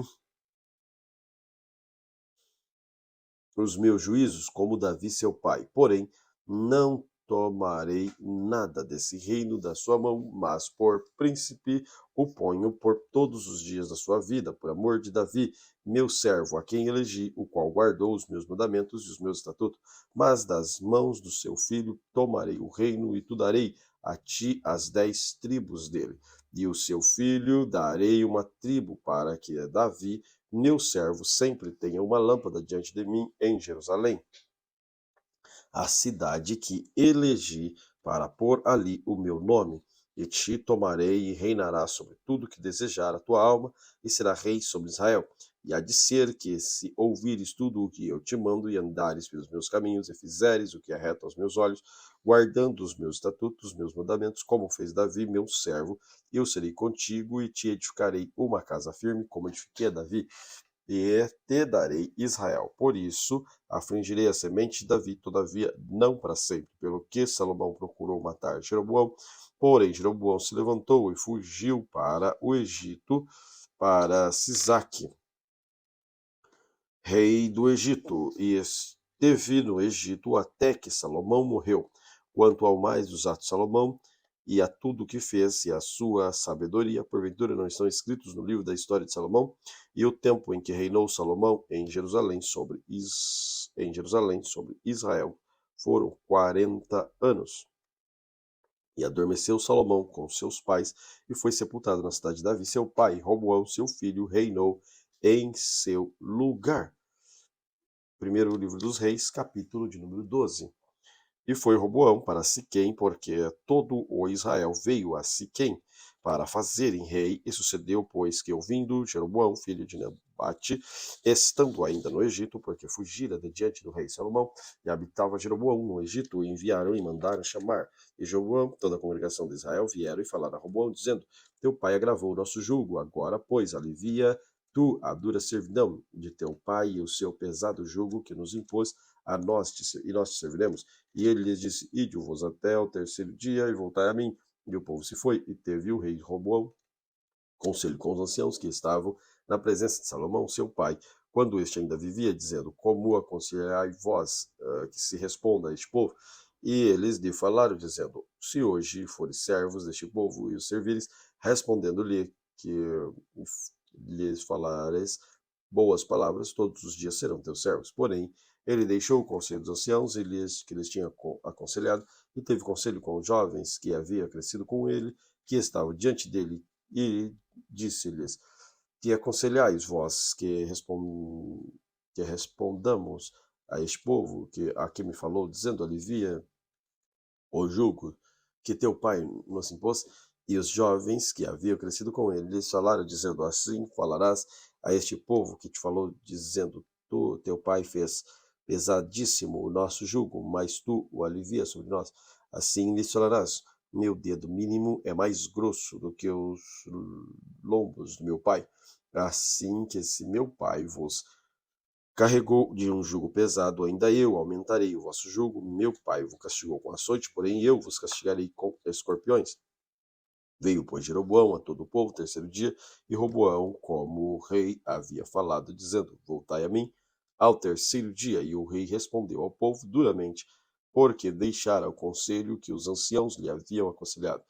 [SPEAKER 1] os meus juízos, como Davi seu pai. Porém, não tomarei nada desse reino da sua mão, mas por príncipe o ponho por todos os dias da sua vida, por amor de Davi, meu servo, a quem elegi, o qual guardou os meus mandamentos e os meus estatutos. Mas das mãos do seu filho tomarei o reino, e tu darei a ti as 10 tribos dele. E o seu filho darei uma tribo, para que Davi, meu servo, sempre tenha uma lâmpada diante de mim em Jerusalém, a cidade que elegi para pôr ali o meu nome. E te tomarei, e reinarás sobre tudo que desejar a tua alma, e será rei sobre Israel. E há de ser que, se ouvires tudo o que eu te mando, e andares pelos meus caminhos, e fizeres o que é reto aos meus olhos, guardando os meus estatutos, os meus mandamentos, como fez Davi, meu servo, eu serei contigo, e te edificarei uma casa firme, como edifiquei a Davi, e te darei Israel. Por isso, afligirei a semente de Davi, todavia não para sempre. Pelo que Salomão procurou matar Jeroboão, porém Jeroboão se levantou e fugiu para o Egito, para Sisaque, rei do Egito, e esteve no Egito até que Salomão morreu. Quanto ao mais dos atos de Salomão, e a tudo o que fez, e a sua sabedoria, porventura não estão escritos no livro da história de Salomão? E o tempo em que reinou Salomão em Jerusalém sobre Israel foram 40 anos. E adormeceu Salomão com seus pais, e foi sepultado na cidade de Davi. Seu pai, Roboão, seu filho, reinou em seu lugar. Primeiro livro dos Reis, capítulo de número 12. E foi Roboão para Siquém, porque todo o Israel veio a Siquém para fazerem rei, e sucedeu, pois, que ouvindo Jeroboão, filho de Nebate, estando ainda no Egito, porque fugira de diante do rei Salomão, e habitava Jeroboão no Egito, e enviaram e mandaram chamar. E Jeroboão, toda a congregação de Israel, vieram e falaram a Roboão, dizendo: Teu pai agravou o nosso jugo, agora, pois, alivia tu a dura servidão de teu pai e o seu pesado jugo que nos impôs a nós, e nós te serviremos. E ele lhes disse: Ide-vos até o terceiro dia e voltai a mim. E o povo se foi, e teve o rei Roboão conselho com os anciãos que estavam na presença de Salomão, seu pai, quando este ainda vivia, dizendo: Como aconselhai vós que se responda a este povo? E eles lhe falaram, dizendo: Se hoje fores servos deste povo e os servires, respondendo-lhe que lhes falares boas palavras, todos os dias serão teus servos. Porém, ele deixou o conselho dos anciãos que lhes tinha aconselhado, e teve conselho com os jovens que havia crescido com ele, que estavam diante dele, e disse-lhes: Que aconselhais vós que respondamos a este povo a que me falou, dizendo: Alivia o jugo que teu pai nos impôs? E os jovens que haviam crescido com ele lhes falaram, dizendo: Assim falarás a este povo que te falou, dizendo: Teu pai fez pesadíssimo o nosso jugo, mas tu o alivias sobre nós. Assim lhes falarás: Meu dedo mínimo é mais grosso do que os lombos do meu pai. Assim que se meu pai vos carregou de um jugo pesado, ainda eu aumentarei o vosso jugo. Meu pai vos castigou com açoite, porém eu vos castigarei com escorpiões. Veio, pois, Jeroboão a todo o povo, terceiro dia, e Roboão, como o rei havia falado, dizendo: Voltai a mim ao terceiro dia. E o rei respondeu ao povo duramente, porque deixara o conselho que os anciãos lhe haviam aconselhado.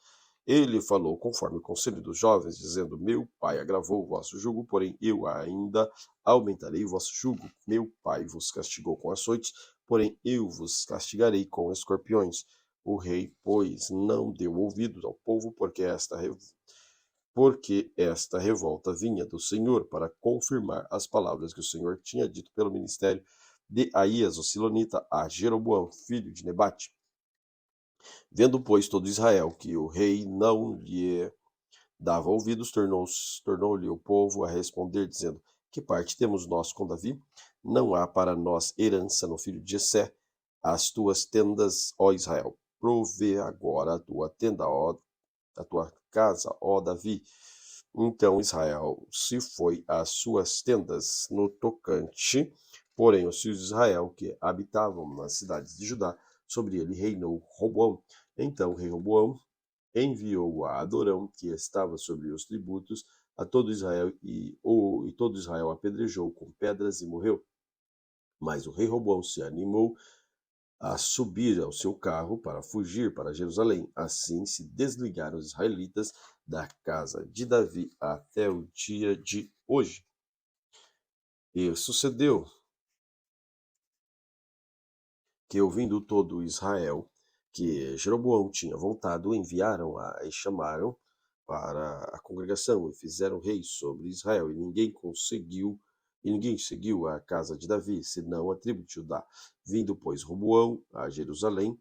[SPEAKER 1] Ele falou conforme o conselho dos jovens, dizendo: Meu pai agravou o vosso jugo, porém eu ainda aumentarei o vosso jugo. Meu pai vos castigou com açoites, porém eu vos castigarei com escorpiões. O rei, pois, não deu ouvidos ao povo, porque esta revolta vinha do Senhor para confirmar as palavras que o Senhor tinha dito pelo ministério de Aías, o Silonita, a Jeroboão, filho de Nebate. Vendo, pois, todo Israel que o rei não lhe dava ouvidos, tornou-lhe o povo a responder, dizendo: Que parte temos nós com Davi? Não há para nós herança no filho de Jessé. As tuas tendas, ó Israel, provê agora a tua tenda, a tua casa, ó Davi. Então Israel se foi às suas tendas no tocante, porém os filhos de Israel que habitavam nas cidades de Judá, sobre ele reinou Roboão. Então o rei Roboão enviou a Adorão, que estava sobre os tributos, a todo Israel, e todo Israel apedrejou com pedras e morreu. Mas o rei Roboão se animou a subir ao seu carro para fugir para Jerusalém. Assim se desligaram os israelitas da casa de Davi até o dia de hoje. E sucedeu que, ouvindo todo Israel que Jeroboão tinha voltado, enviaram e chamaram para a congregação e fizeram rei sobre Israel, e ninguém seguiu a casa de Davi, senão a tribo de Judá. Vindo, pois, Roboão a Jerusalém,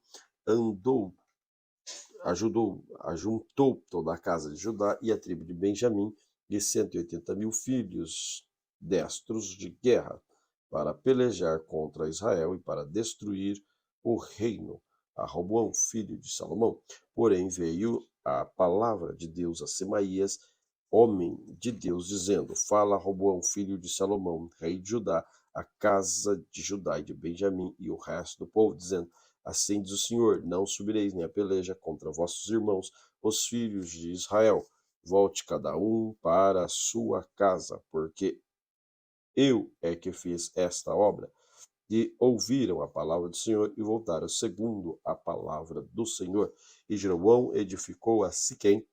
[SPEAKER 1] ajuntou toda a casa de Judá e a tribo de Benjamim, e 180.000 filhos destros de guerra, para pelejar contra Israel e para destruir o reino a Roboão, filho de Salomão. Porém veio a palavra de Deus a Semaías, homem de Deus, dizendo: Fala Roboão, filho de Salomão, rei de Judá, a casa de Judá e de Benjamim e o resto do povo, dizendo: Assim diz o Senhor: Não subireis nem a peleja contra vossos irmãos, os filhos de Israel. Volte cada um para a sua casa, porque eu é que fiz esta obra. E ouviram a palavra do Senhor e voltaram segundo a palavra do Senhor. E Jeroboão edificou a Siquém,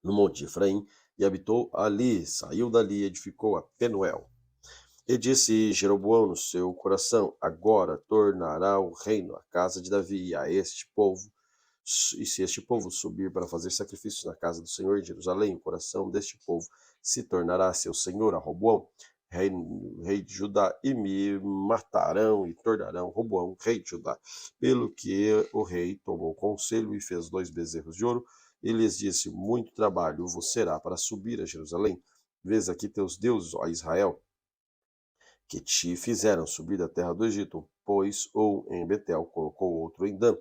[SPEAKER 1] no monte de Efraim, e habitou ali. Saiu dali e edificou a Penuel. E disse Jeroboão no seu coração: agora tornará o reino à casa de Davi, a este povo. E se este povo subir para fazer sacrifícios na casa do Senhor em Jerusalém, o coração deste povo se tornará seu senhor a Roboão, rei de Judá, e me matarão e tornarão Roboão rei de Judá. Pelo que o rei tomou conselho e fez 2 bezerros de ouro, e lhes disse: muito trabalho vos será para subir a Jerusalém. Vês aqui teus deuses, ó Israel, que te fizeram subir da terra do Egito, pois ou em Betel colocou outro em Dan,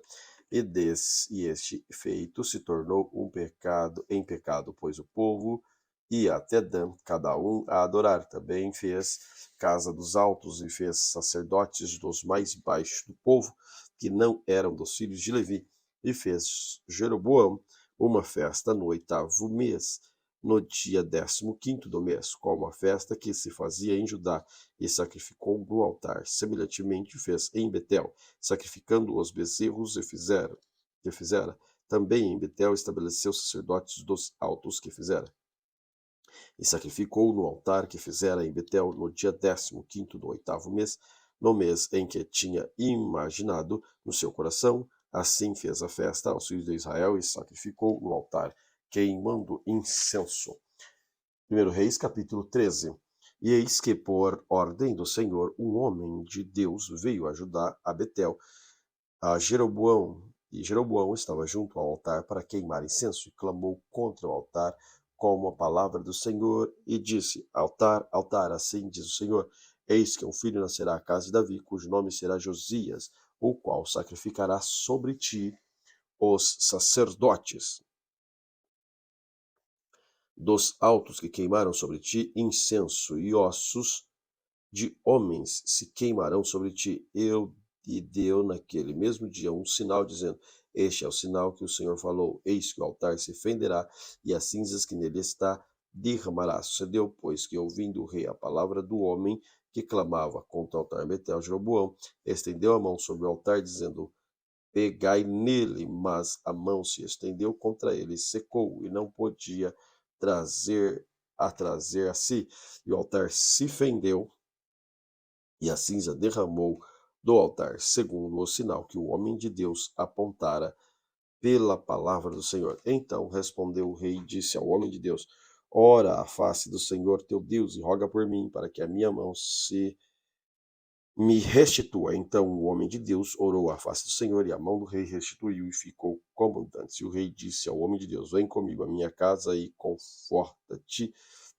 [SPEAKER 1] e este feito se tornou um pecado em pecado, pois o povo ia até Dan, cada um a adorar. Também fez casa dos altos e fez sacerdotes dos mais baixos do povo, que não eram dos filhos de Levi, e fez Jeroboão uma festa no 8º mês, no dia 15º do mês, como a festa que se fazia em Judá, e sacrificou no altar. Semelhantemente fez em Betel, sacrificando os bezerros que fizera. Também em Betel estabeleceu sacerdotes dos altos que fizera. E sacrificou no altar que fizera em Betel no dia 15º do 8º mês, no mês em que tinha imaginado no seu coração. Assim fez a festa aos filhos de Israel e sacrificou no altar, queimando incenso. 1 Reis, capítulo 13. E eis que, por ordem do Senhor, um homem de Deus veio ajudar a Betel, a Jeroboão. E Jeroboão estava junto ao altar para queimar incenso, e clamou contra o altar, como a palavra do Senhor, e disse: altar, altar, assim diz o Senhor, eis que um filho nascerá à casa de Davi, cujo nome será Josias, o qual sacrificará sobre ti os sacerdotes dos altos que queimaram sobre ti incenso, e ossos de homens se queimarão sobre ti. E deu naquele mesmo dia um sinal, dizendo: este é o sinal que o Senhor falou, eis que o altar se fenderá, e as cinzas que nele está derramará. Sucedeu, pois, que ouvindo o rei a palavra do homem que clamava contra o altar Betel, Jeroboão estendeu a mão sobre o altar, dizendo: pegai nele. Mas a mão se estendeu contra ele, secou, e não podia trazer a si. E o altar se fendeu, e a cinza derramou do altar, segundo o sinal que o homem de Deus apontara pela palavra do Senhor. Então respondeu o rei e disse ao homem de Deus: ora a face do Senhor teu Deus e roga por mim, para que a minha mão se me restitua. Então o homem de Deus orou à face do Senhor, e a mão do rei restituiu e ficou como antes. E o rei disse ao homem de Deus: vem comigo à minha casa e conforta-te,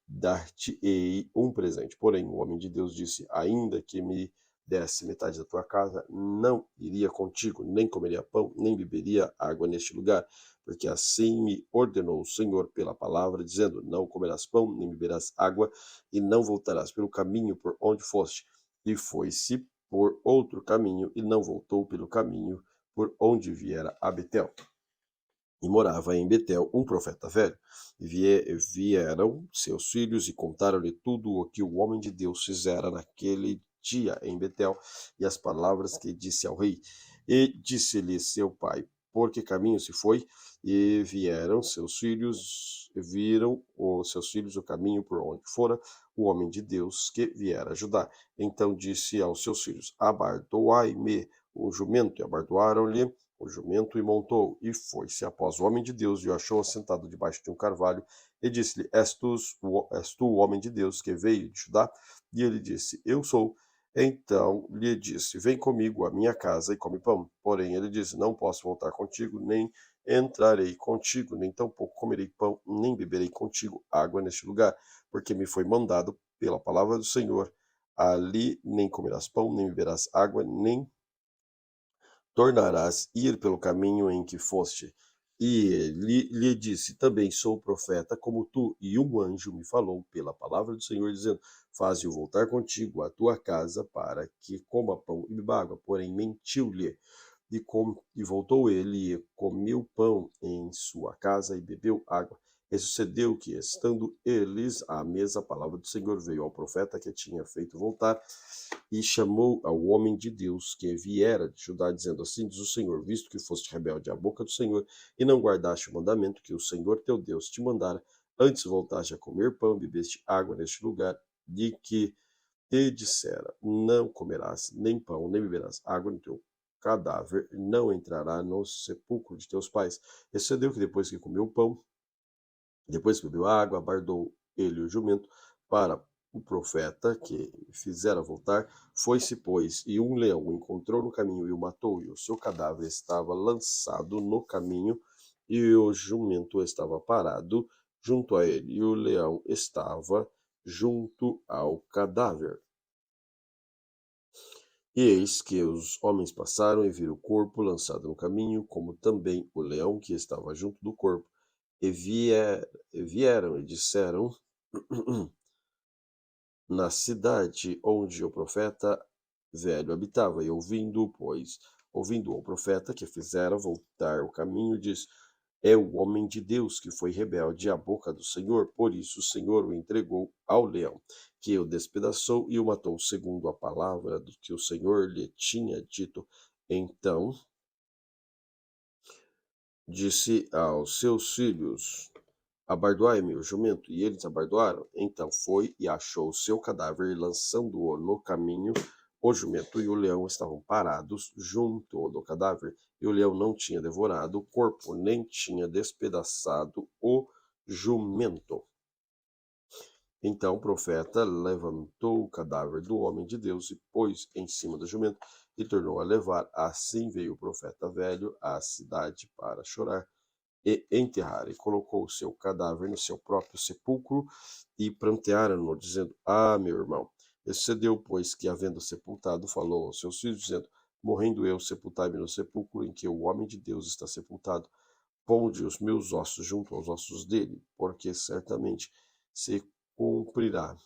[SPEAKER 1] dar-te-ei um presente. Porém o homem de Deus disse: ainda que me desse metade da tua casa, não iria contigo, nem comeria pão, nem beberia água neste lugar, porque assim me ordenou o Senhor pela palavra, dizendo: não comerás pão, nem beberás água, e não voltarás pelo caminho por onde foste. E foi-se por outro caminho, e não voltou pelo caminho por onde viera a Betel. E morava em Betel um profeta velho. Vieram seus filhos e contaram-lhe tudo o que o homem de Deus fizera naquele dia em Betel, e as palavras que disse ao rei. E disse-lhe seu pai: por que caminho se foi? E viram seus filhos o caminho por onde fora o homem de Deus que viera ajudar. Então disse aos seus filhos: abardoai-me o jumento. E abardoaram-lhe o jumento e montou, e foi-se após o homem de Deus, e o achou assentado debaixo de um carvalho, e disse-lhe: és tu o homem de Deus que veio de Judá? E ele disse: eu sou. Então lhe disse: vem comigo à minha casa e come pão. Porém ele disse: não posso voltar contigo, nem entrarei contigo, nem tampouco comerei pão, nem beberei contigo água neste lugar, porque me foi mandado pela palavra do Senhor: ali nem comerás pão, nem beberás água, nem tornarás ir pelo caminho em que foste. E ele lhe disse: também sou profeta como tu, e um anjo me falou pela palavra do Senhor, dizendo: faze-o voltar contigo à tua casa, para que coma pão e beba água. Porém mentiu-lhe. E voltou ele e comeu pão em sua casa e bebeu água. E sucedeu que, estando eles à mesa, a palavra do Senhor veio ao profeta que tinha feito voltar, e chamou ao homem de Deus que viera de Judá, dizendo: assim diz o Senhor, visto que foste rebelde à boca do Senhor, e não guardaste o mandamento que o Senhor teu Deus te mandara, antes voltaste a comer pão, bebeste água neste lugar, de que te dissera: não comerás nem pão, nem beberás água no teu cadáver, não entrará no sepulcro de teus pais. E sucedeu que depois que comeu o pão, depois que bebeu água, bardou ele o jumento para o profeta que fizera voltar. Foi-se, pois, e um leão o encontrou no caminho e o matou, e o seu cadáver estava lançado no caminho, e o jumento estava parado junto a ele, e o leão estava junto ao cadáver. E eis que os homens passaram e viram o corpo lançado no caminho, como também o leão que estava junto do corpo, e vieram e disseram na cidade onde o profeta velho habitava, e ouvindo o profeta que fizera voltar o caminho, diz: é o homem de Deus que foi rebelde à boca do Senhor, por isso o Senhor o entregou ao leão, que o despedaçou e o matou, segundo a palavra do que o Senhor lhe tinha dito. Então disse aos seus filhos: abardoai-me o jumento. E eles abardoaram. Então foi e achou o seu cadáver, e lançando-o no caminho, o jumento e o leão estavam parados junto do cadáver. E o leão não tinha devorado o corpo, nem tinha despedaçado o jumento. Então o profeta levantou o cadáver do homem de Deus e pôs em cima do jumento e tornou a levar. Assim veio o profeta velho à cidade para chorar e enterrar, e colocou o seu cadáver no seu próprio sepulcro, e prantearam-no, dizendo: ah, meu irmão. E sucedeu, pois, que, havendo sepultado, falou aos seus filhos, dizendo: morrendo eu, sepultai-me no sepulcro em que o homem de Deus está sepultado. Ponde os meus ossos junto aos ossos dele, porque certamente se cumprirá.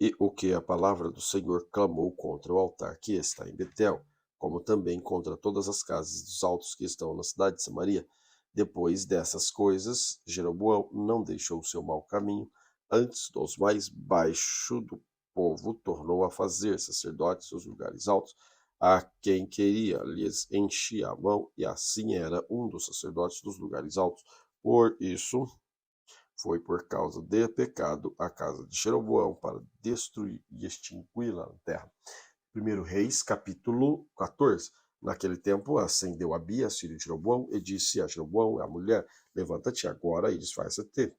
[SPEAKER 1] E o que a palavra do Senhor clamou contra o altar que está em Betel, como também contra todas as casas dos altos que estão na cidade de Samaria. Depois dessas coisas, Jeroboão não deixou o seu mau caminho, antes dos mais baixos do povo tornou a fazer sacerdotes os lugares altos, a quem queria lhes enchia a mão, e assim era um dos sacerdotes dos lugares altos. Por isso foi por causa de pecado a casa de Jeroboão, para destruir e extingui-la na terra. 1 Reis, capítulo 14. Naquele tempo acendeu Abias, filho de Jeroboão, e disse a Jeroboão, a mulher: levanta-te agora e disfarça-te,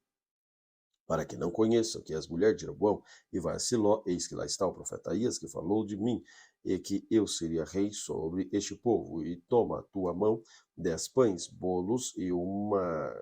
[SPEAKER 1] para que não conheçam que és mulher de Jeroboão, e vai a Siló, eis que lá está o profeta Aías, que falou de mim, e que eu seria rei sobre este povo. E toma a tua mão 10 pães, bolos e uma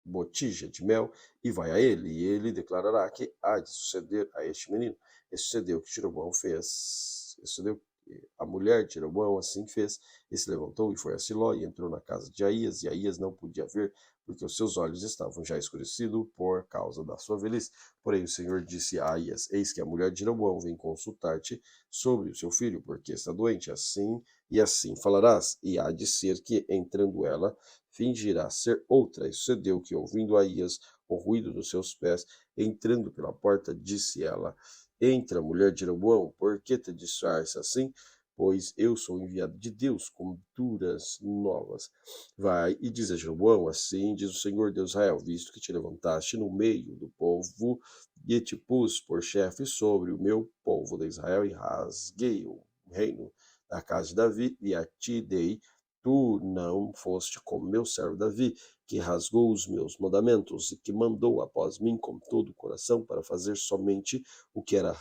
[SPEAKER 1] botija de mel, e vai a ele, e ele declarará que há de suceder a este menino. E sucedeu que Jeroboão fez, sucedeu que a mulher de Jeroboão assim fez, e se levantou e foi a Siló, e entrou na casa de Aías, e Aías não podia ver, porque os seus olhos estavam já escurecidos por causa da sua velhice. Porém o Senhor disse a Aías: eis que a mulher de Jeroboão vem consultar-te sobre o seu filho, porque está doente, assim e assim falarás, e há de ser que, entrando ela, fingirá ser outra. E sucedeu que, ouvindo Aías o ruído dos seus pés, entrando pela porta, disse ela: entra, mulher de Jeroboão, por que te disfarça assim? Pois eu sou enviado de Deus com duras novas. Vai e diz a Jeroboão: assim diz o Senhor Deus Israel, visto que te levantaste no meio do povo e te pus por chefe sobre o meu povo de Israel, e rasguei o reino da casa de Davi, e a ti dei. Tu não foste como meu servo Davi, que rasgou os meus mandamentos, e que mandou após mim com todo o coração, para fazer somente o que era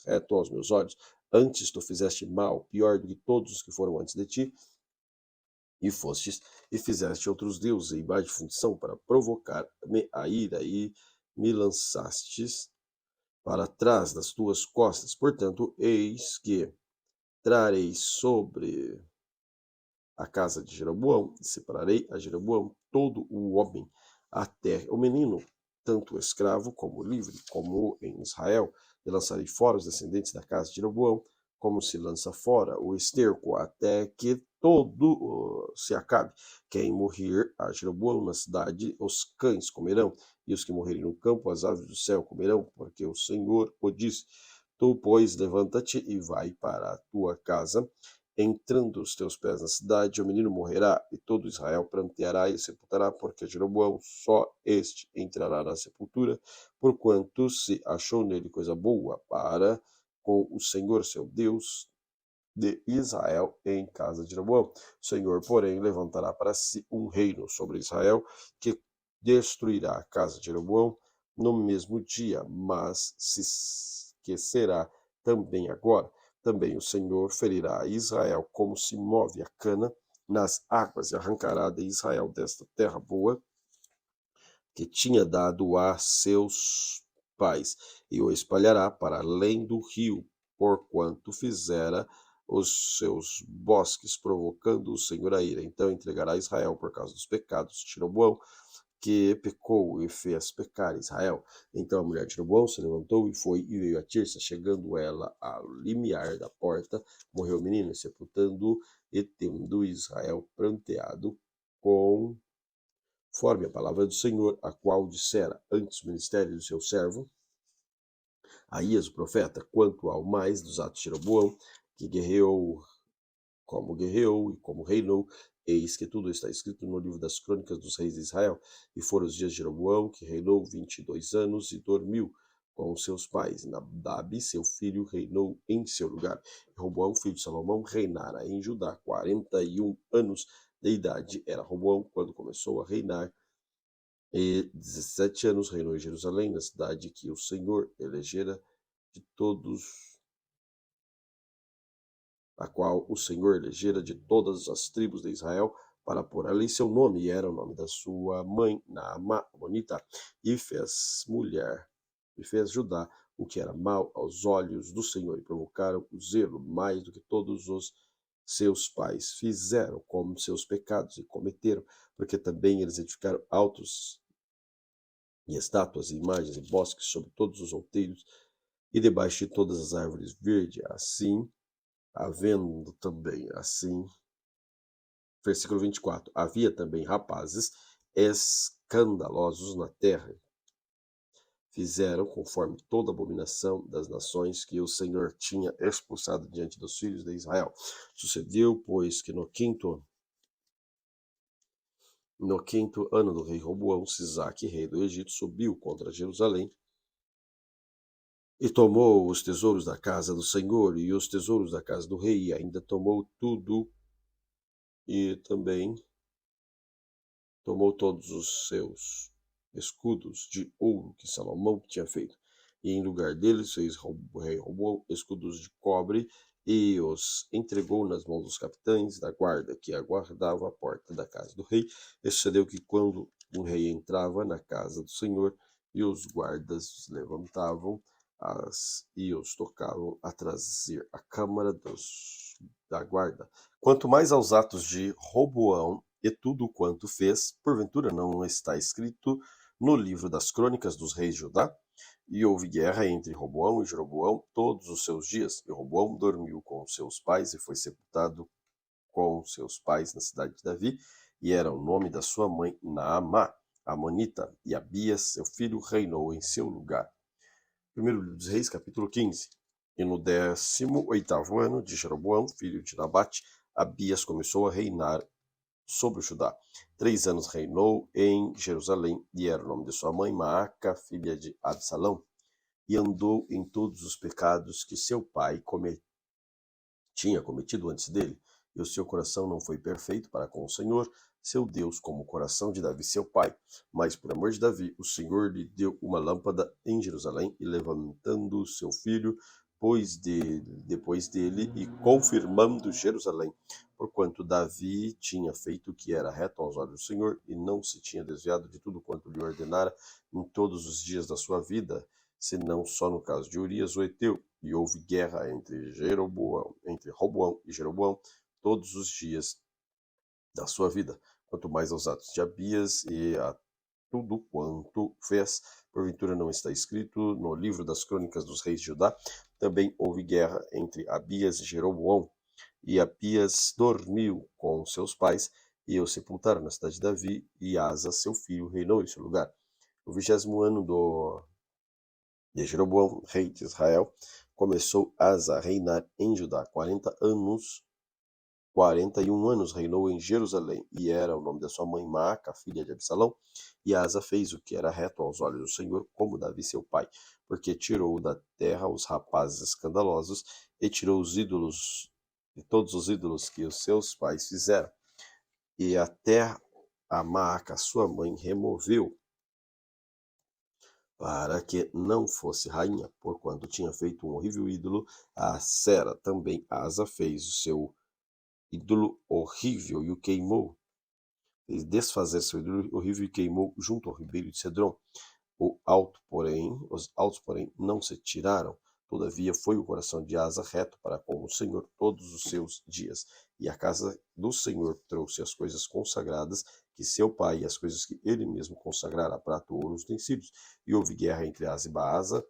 [SPEAKER 1] reto aos meus olhos. Antes tu fizeste mal, pior do que todos os que foram antes de ti, e fostes e fizeste outros deuses em imagem de função, para provocar-me a ira, e me lançastes para trás das tuas costas. Portanto, eis que trarei sobre a casa de Jeroboão, e separarei a Jeroboão todo o homem, até o menino, tanto escravo como livre, como em Israel, e lançarei fora os descendentes da casa de Jeroboão, como se lança fora o esterco, até que todo se acabe. Quem morrer a Jeroboão na cidade, os cães comerão, e os que morrerem no campo, as aves do céu comerão, porque o Senhor o disse. Tu, pois, levanta-te e vai para a tua casa. Entrando os teus pés na cidade, o menino morrerá, e todo Israel pranteará e sepultará, porque Jeroboão só este entrará na sepultura, porquanto se achou nele coisa boa para com o Senhor seu Deus de Israel em casa de Jeroboão. O Senhor, porém, levantará para si um reino sobre Israel, que destruirá a casa de Jeroboão no mesmo dia, mas se esquecerá também agora. Também o Senhor ferirá Israel como se move a cana nas águas, e arrancará de Israel desta terra boa que tinha dado a seus pais, e o espalhará para além do rio, porquanto fizera os seus bosques, provocando o Senhor a ira. Então entregará Israel por causa dos pecados de Jeroboão, que pecou e fez pecar Israel. Então a mulher de Jeroboão se levantou e foi e veio a Tirsa. Chegando ela ao limiar da porta, morreu o menino, sepultando e tendo Israel pranteado conforme a palavra do Senhor, a qual dissera antes o ministério do seu servo Aías o profeta, quanto ao mais dos atos de Jeroboão, que guerreou e como reinou. Eis que tudo está escrito no livro das crônicas dos reis de Israel. E foram os dias de Jeroboão, que reinou 22 anos e dormiu com seus pais. Nadab, seu filho, reinou em seu lugar. E Roboão, filho de Salomão, reinara em Judá 41 anos de idade. Era Roboão quando começou a reinar, e 17 anos reinou em Jerusalém, na cidade que o Senhor elegera de todos, a qual o Senhor elegera de todas as tribos de Israel, para pôr ali seu nome, e era o nome da sua mãe, Naamá, bonita, e fez Judá o que era mal aos olhos do Senhor, e provocaram o zelo mais do que todos os seus pais fizeram, como seus pecados, e cometeram, porque também eles edificaram altos e estátuas, e imagens, e bosques sobre todos os outeiros, e debaixo de todas as árvores verdes, versículo 24, havia também rapazes escandalosos na terra, fizeram conforme toda abominação das nações que o Senhor tinha expulsado diante dos filhos de Israel. Sucedeu, pois, que no quinto ano do rei Roboão, Sisaque, rei do Egito, subiu contra Jerusalém e tomou os tesouros da casa do Senhor e os tesouros da casa do rei, e ainda tomou tudo, e também tomou todos os seus escudos de ouro que Salomão tinha feito. E em lugar deles fez o rei Roboão escudos de cobre, e os entregou nas mãos dos capitães da guarda que aguardava a porta da casa do rei. E sucedeu que quando um rei entrava na casa do Senhor, e os guardas levantavam e os tocavam a trazer a câmara da guarda. Quanto mais aos atos de Roboão e tudo quanto fez, porventura não está escrito no livro das crônicas dos reis de Judá? E houve guerra entre Roboão e Jeroboão todos os seus dias. E Roboão dormiu com seus pais e foi sepultado com seus pais na cidade de Davi, e era o nome da sua mãe Naamá, amonita, e Abias, seu filho, reinou em seu lugar. Primeiro livro dos Reis, capítulo 15. E no 18º ano de Jeroboão, filho de Nabate, Abias começou a reinar sobre o Judá. 3 anos reinou em Jerusalém, e era o nome de sua mãe Maaca, filha de Absalão, e andou em todos os pecados que seu pai tinha cometido antes dele, e o seu coração não foi perfeito para com o Senhor, seu Deus, como o coração de Davi, seu pai. Mas por amor de Davi, o Senhor lhe deu uma lâmpada em Jerusalém, e levantando seu filho, depois dele, e confirmando Jerusalém, porquanto Davi tinha feito o que era reto aos olhos do Senhor, e não se tinha desviado de tudo quanto lhe ordenara em todos os dias da sua vida, senão só no caso de Urias o Heteu. E houve guerra entre Roboão e Jeroboão todos os dias da sua vida. Quanto mais aos atos de Abias e a tudo quanto fez, porventura não está escrito no livro das crônicas dos reis de Judá? Também houve guerra entre Abias e Jeroboão, e Abias dormiu com seus pais, e o sepultaram na cidade de Davi, e Asa, seu filho, reinou em seu lugar. No 20º ano de Jeroboão, rei de Israel, começou Asa a reinar em Judá 41 anos reinou em Jerusalém, e era o nome da sua mãe Maaca, filha de Absalão. E Asa fez o que era reto aos olhos do Senhor, como Davi seu pai, porque tirou da terra os rapazes escandalosos e tirou os ídolos e todos os ídolos que os seus pais fizeram. E até a Maaca, sua mãe, removeu, para que não fosse rainha, porquanto tinha feito um horrível ídolo. A Sera também Asa fez o seu ídolo horrível e o queimou. Fez desfazer seu ídolo horrível e queimou junto ao ribeiro de Cedron. Os altos, porém, não se tiraram. Todavia foi o coração de Asa reto para com o Senhor todos os seus dias. E a casa do Senhor trouxe as coisas consagradas que seu pai e as coisas que ele mesmo consagrara, prata, ouro, os utensílios. E houve guerra entre Asa e Baasa,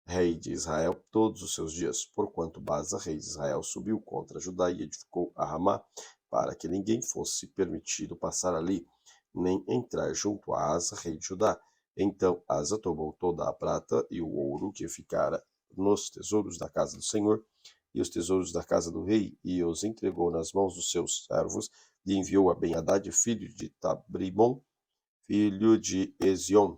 [SPEAKER 1] rei de Israel, todos os seus dias, porquanto Baasa, rei de Israel, subiu contra Judá e edificou a Ramá, para que ninguém fosse permitido passar ali, nem entrar junto a Asa, rei de Judá. Então Asa tomou toda a prata e o ouro que ficara nos tesouros da casa do Senhor e os tesouros da casa do rei, e os entregou nas mãos dos seus servos, e enviou a Ben-Hadad, filho de Tabrimon, filho de Ezion,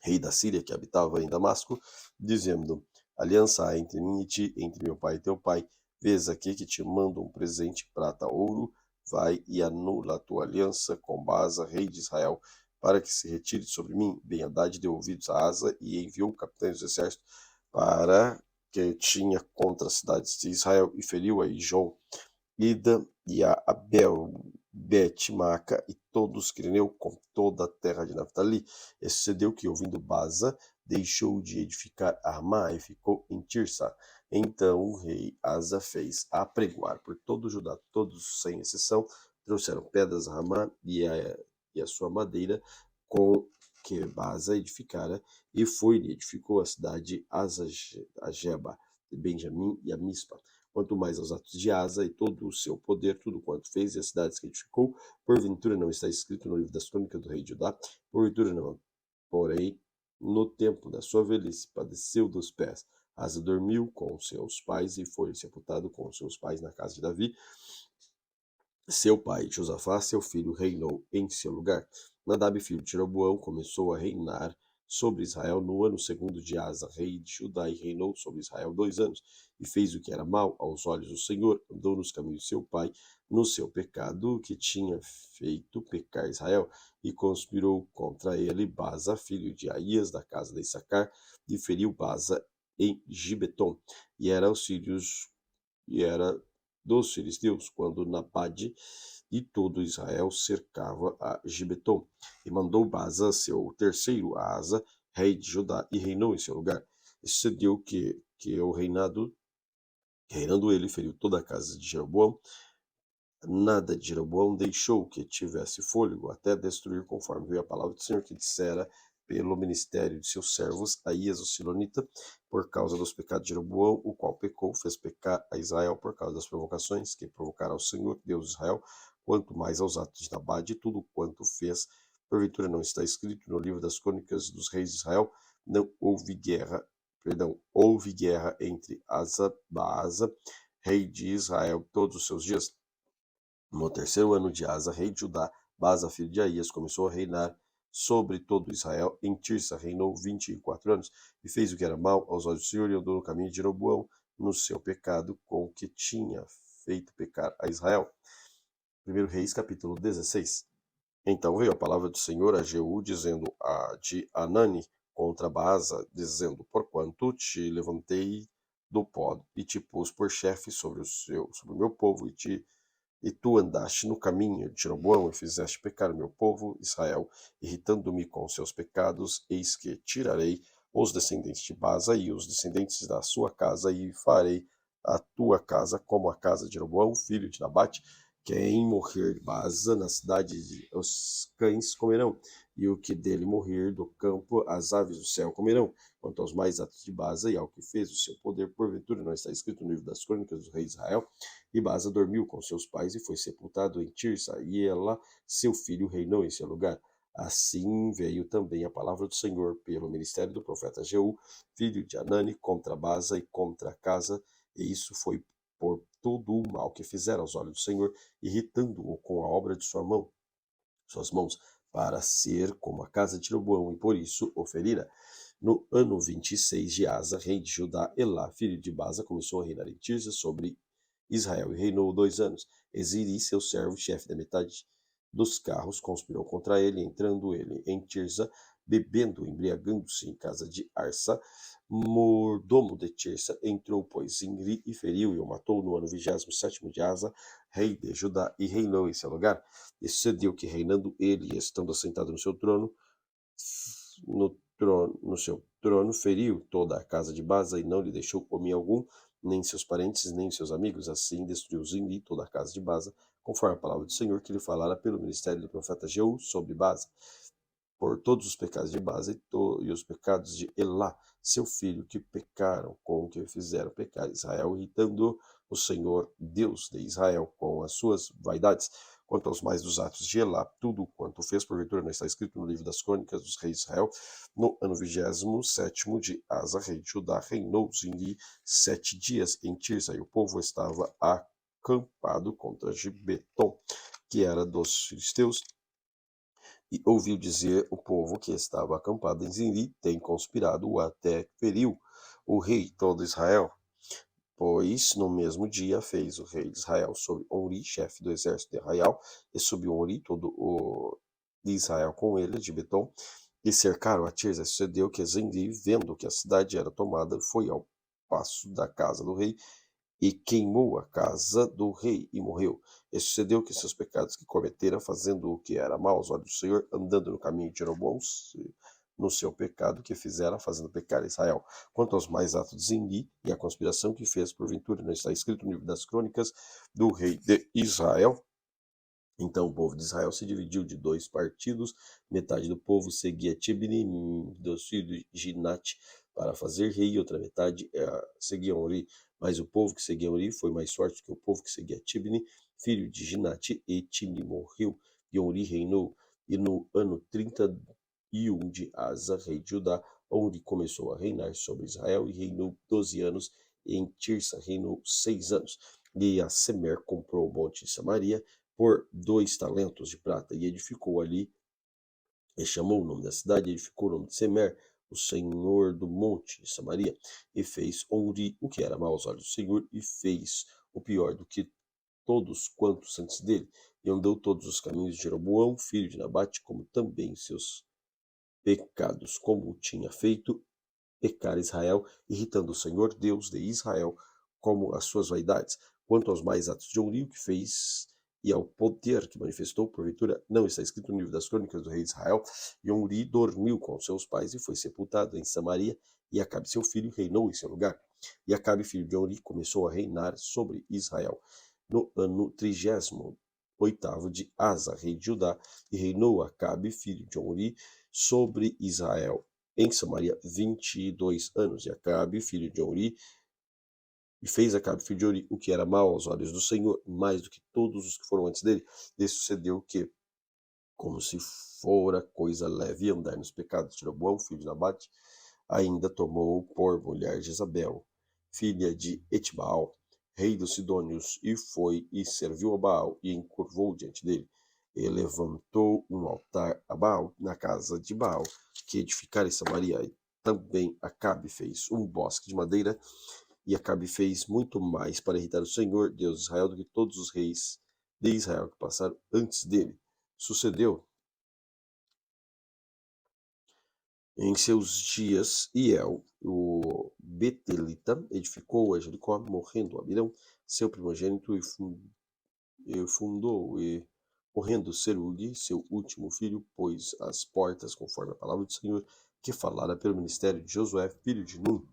[SPEAKER 1] rei da Síria, que habitava em Damasco, dizendo: aliança há entre mim e ti, entre meu pai e teu pai. Vês aqui que te mando um presente, prata, ouro. Vai e anula a tua aliança com Baasa, rei de Israel, para que se retire sobre mim. Ben-Hadad deu ouvidos a Asa e enviou capitães do exército para que tinha contra as cidades de Israel, e feriu a Ijon, Ida e a Abel, Bet-Maca e todos Querineu com toda a terra de Naphtali. E sucedeu que, ouvindo Baasa, deixou de edificar Armá e ficou em Tirsa. Então o rei Asa fez apregoar por todo o Judá, todos sem exceção, trouxeram pedras a Ramá e a sua madeira com que Baasa edificara, e foi-lhe edificou a cidade Azageba, de Benjamim e a Mispa. Quanto mais aos atos de Asa e todo o seu poder, tudo quanto fez e as cidades que edificou, porventura não está escrito no livro das crônicas do rei de Judá, porventura não. Porém, no tempo da sua velhice, padeceu dos pés. Asa dormiu com seus pais e foi sepultado com seus pais na casa de Davi. Seu pai, Josafá, seu filho, reinou em seu lugar. Nadab, filho de Jeroboão, começou a reinar sobre Israel no ano segundo de Asa, rei de Judá, e reinou sobre Israel 2 anos, e fez o que era mal aos olhos do Senhor, andou nos caminhos de seu pai, no seu pecado, que tinha feito pecar Israel, e conspirou contra ele Baasa, filho de Aías, da casa de Issacar, e feriu Baasa em Gibeton, e era dos filisteus, quando Nabade e todo Israel cercava a Gibeton, e mandou Baasa, seu terceiro Asa, rei de Judá, e reinou em seu lugar. E sucedeu que reinando ele, feriu toda a casa de Jeroboão. Nada de Jeroboão deixou que tivesse fôlego, até destruir, conforme veio a palavra do Senhor, que dissera pelo ministério de seus servos, Aías o Silonita, por causa dos pecados de Jeroboão, o qual pecou, fez pecar a Israel por causa das provocações que provocaram ao Senhor, Deus de Israel, quanto mais aos atos de Nabade, tudo quanto fez. Porventura não está escrito no livro das crônicas dos reis de Israel. Não houve guerra, houve guerra entre Baasa, rei de Israel, todos os seus dias. No terceiro ano de Asa, rei de Judá, Baasa, filho de Aías, começou a reinar sobre todo Israel. Em Tirsa reinou 24 anos, e fez o que era mal aos olhos do Senhor, e andou no caminho de Jeroboão, no seu pecado, com o que tinha feito pecar a Israel. 1 Reis, capítulo 16. Então veio a palavra do Senhor a Jeú, dizendo de Anani contra Baasa, dizendo: porquanto te levantei do pó, e te pus por chefe sobre o meu povo, e tu andaste no caminho de Jeroboão e fizeste pecar o meu povo Israel, irritando-me com seus pecados. Eis que tirarei os descendentes de Baasa e os descendentes da sua casa, e farei a tua casa como a casa de Jeroboão, filho de Nabate, que em morrer Baasa na cidade os cães comerão. e o que dele morrer do campo, as aves do céu comerão. Quanto aos mais atos de Baza e ao que fez o seu poder, porventura não está escrito no livro das crônicas do rei de Israel? E Baza dormiu com seus pais e foi sepultado em Tirsa, e ela, seu filho, reinou em seu lugar. Assim veio também a palavra do Senhor pelo ministério do profeta Jeú, filho de Anani, contra Baza e contra a casa, e isso foi por todo o mal que fizeram aos olhos do Senhor, irritando-o com a obra de suas mãos, para ser como a casa de Jeroboão, e por isso o ferira. No ano 26 de Asa, rei de Judá, Elá, filho de Baza, começou a reinar em Tirza sobre Israel, e reinou 2 anos. Eziri, seu servo, chefe da metade dos carros, conspirou contra ele, entrando ele em Tirza, bebendo, embriagando-se em casa de Arsa. Mordomo de Tirsa entrou, pois, Zimri e feriu e o matou no ano 27º de Asa, rei de Judá, e reinou em seu lugar. E sucedeu que, reinando ele, estando assentado no seu trono, feriu toda a casa de Baza e não lhe deixou homem algum, nem seus parentes, nem seus amigos. Assim destruiu Zimri toda a casa de Baza, conforme a palavra do Senhor que lhe falara pelo ministério do profeta Jeú sobre Baza, por todos os pecados de Baza e os pecados de Elá, seu filho, que pecaram com o que fizeram pecar Israel, irritando o Senhor, Deus de Israel, com as suas vaidades. Quanto aos mais dos atos de Elá, tudo quanto fez, porventura não está escrito no livro das crônicas dos reis de Israel. No ano 27º de Asa, rei de Judá, reinou Zimri 7 dias em Tirsa, e o povo estava acampado contra Gibeton, que era dos filisteus, e ouviu dizer o povo que estava acampado em Zimri tem conspirado até feriu o rei todo Israel. Pois no mesmo dia fez o rei de Israel sobre Onri, chefe do exército de Arraial, e subiu Onri, todo o de Israel com ele, de Betom, e cercaram a Tirza. Sucedeu que Zimri, vendo que a cidade era tomada, foi ao passo da casa do rei e queimou a casa do rei e morreu. E sucedeu que seus pecados que cometera, fazendo o que era mal aos olhos do Senhor, andando no caminho de Jeroboão, no seu pecado que fizera, fazendo pecar Israel. Quanto aos mais atos de Zimri e a conspiração que fez, porventura não está escrito no livro das crônicas do rei de Israel? Então o povo de Israel se dividiu de 2 partidos, metade do povo seguia Tibni, dos filhos de Ginate, para fazer rei, e outra metade seguia Ori. Mas o povo que seguia Ori foi mais forte que o povo que seguia Tibni, filho de Ginate, e Tibni morreu, e Ori reinou. E no ano 31 de Asa, rei de Judá, Ori começou a reinar sobre Israel, e reinou 12 anos, e em Tirsa reinou 6 anos. E a Semer comprou o monte de Samaria por 2 talentos de prata, e edificou ali, e chamou o nome da cidade, e edificou o nome de Semer, o senhor do monte de Samaria, e fez Onri o que era mau aos olhos do Senhor, e fez o pior do que todos quantos antes dele, e andou todos os caminhos de Jeroboão, filho de Nabate, como também seus pecados, como tinha feito pecar Israel, irritando o Senhor, Deus de Israel, como as suas vaidades. Quanto aos mais atos de Onri, o que fez e ao poder que manifestou, porventura, não está escrito no livro das crônicas do rei de Israel. E Onri dormiu com seus pais e foi sepultado em Samaria, e Acabe seu filho reinou em seu lugar. E Acabe, filho de Onri, começou a reinar sobre Israel no ano 38º de Asa, rei de Judá, e reinou Acabe, filho de Onri, sobre Israel em Samaria 22 anos. E Acabe, filho de Onri, e fez Acabe, filho de Onri, o que era mal aos olhos do Senhor, mais do que todos os que foram antes dele. E sucedeu que, como se fora coisa leve andar nos pecados de Jeroboão, filho de Nabate, ainda tomou por mulher Jezabel, filha de Etbaal, rei dos Sidônios, e foi e serviu a Baal, e encurvou diante dele. E levantou um altar a Baal na casa de Baal, que edificara em Samaria. E também Acabe fez um bosque de madeira, e Acabe fez muito mais para irritar o Senhor, Deus de Israel, do que todos os reis de Israel que passaram antes dele. Sucedeu em seus dias, Iel, o Betelita, edificou a Jericó, morrendo Abirão, seu primogênito, e fundou, e morrendo Serugue, seu último filho, pôs as portas, conforme a palavra do Senhor, que falara pelo ministério de Josué, filho de Nun.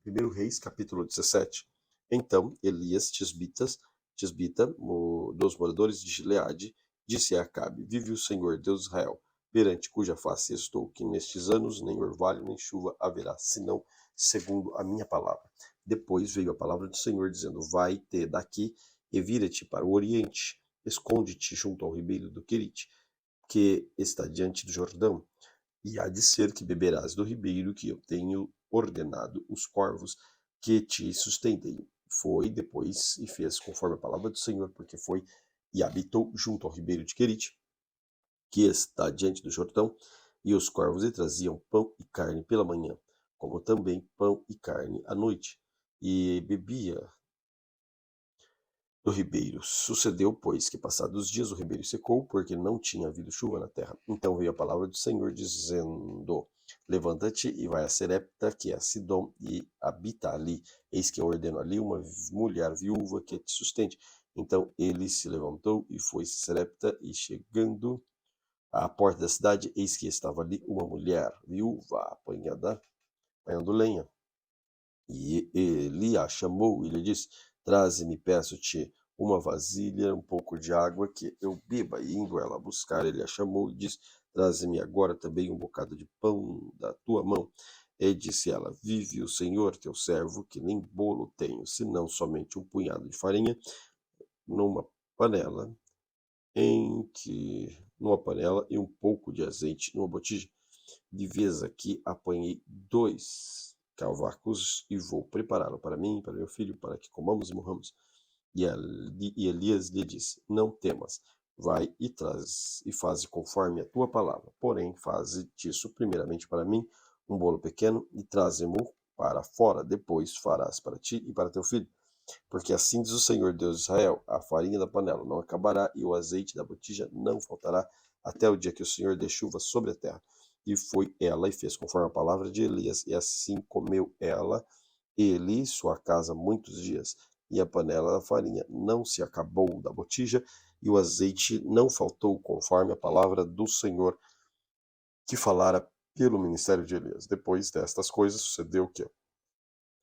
[SPEAKER 1] 1 Reis, capítulo 17. Então Elias, tisbita, dos moradores de Gileade, disse a Acabe: Vive o Senhor, Deus de Israel, perante cuja face estou, que nestes anos nem orvalho nem chuva haverá, senão segundo a minha palavra. Depois veio a palavra do Senhor, dizendo: vai-te daqui e vira-te para o oriente, esconde-te junto ao ribeiro do Querite, que está diante do Jordão, e há de ser que beberás do ribeiro que eu tenho ordenado os corvos que te sustentem. Foi depois e fez conforme a palavra do Senhor, porque foi e habitou junto ao ribeiro de Querite, que está diante do Jordão, e os corvos lhe traziam pão e carne pela manhã, como também pão e carne à noite, e bebia do ribeiro. Sucedeu, pois, que passados os dias o ribeiro secou, porque não tinha havido chuva na terra. Então veio a palavra do Senhor, dizendo: levanta-te e vai a Serepta, que é a Sidom, e habita ali. Eis que eu ordeno ali uma mulher viúva que te sustente. Então ele se levantou e foi-se a Serepta, e chegando à porta da cidade, eis que estava ali uma mulher viúva apanhando lenha. E ele a chamou e lhe disse: traze-me, peço-te, uma vasilha, um pouco de água, que eu beba. E indo ela buscar, ele a chamou e disse: traze-me agora também um bocado de pão da tua mão. E disse ela: vive o Senhor teu servo, que nem bolo tenho, senão somente um punhado de farinha numa panela, numa panela e um pouco de azeite numa botija. De vez aqui apanhei 2 cavacos e vou prepará-lo para mim e para meu filho, para que comamos e morramos. E Elias lhe disse: não temas, vai e traz e faze conforme a tua palavra. Porém, faze disso primeiramente para mim um bolo pequeno e traze-mo para fora. Depois farás para ti e para teu filho. Porque assim diz o Senhor Deus de Israel: a farinha da panela não acabará e o azeite da botija não faltará até o dia que o Senhor dê chuva sobre a terra. E foi ela e fez conforme a palavra de Elias, e assim comeu ela, ele e sua casa muitos dias. E a panela da farinha não se acabou da botija, e o azeite não faltou, conforme a palavra do Senhor que falara pelo ministério de Elias. Depois destas coisas sucedeu que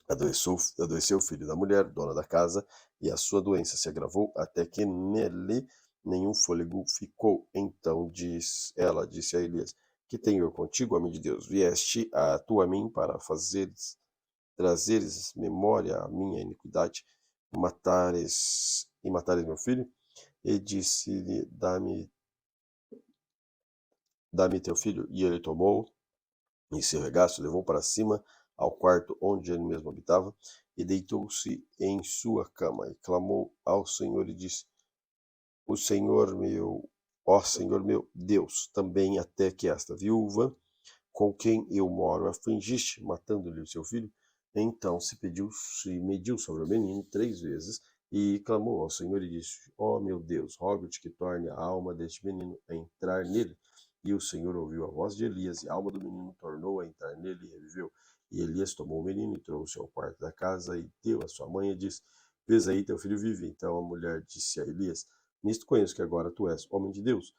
[SPEAKER 1] adoeceu o filho da mulher, dona da casa, e a sua doença se agravou até que nele nenhum fôlego ficou. Então ela disse a Elias: que tenho eu contigo, homem de Deus? Vieste a mim para trazeres memória à minha iniquidade, matares meu filho? E disse-lhe: dá-me teu filho. E ele tomou em seu regaço, levou para cima ao quarto onde ele mesmo habitava, e deitou-se em sua cama, e clamou ao Senhor e disse: o Senhor meu, ó Senhor meu Deus, também até que esta viúva com quem eu moro afligiste, matando-lhe o seu filho. Então se mediu sobre o menino 3 vezes, e clamou ao Senhor e disse: ó meu Deus, rogo-te que torne a alma deste menino a entrar nele. E o Senhor ouviu a voz de Elias, e a alma do menino tornou a entrar nele e reviveu. E Elias tomou o menino e trouxe ao quarto da casa, e deu a sua mãe e disse: vês aí, teu filho vive. Então a mulher disse a Elias: nisto conheço que agora tu és homem de Deus,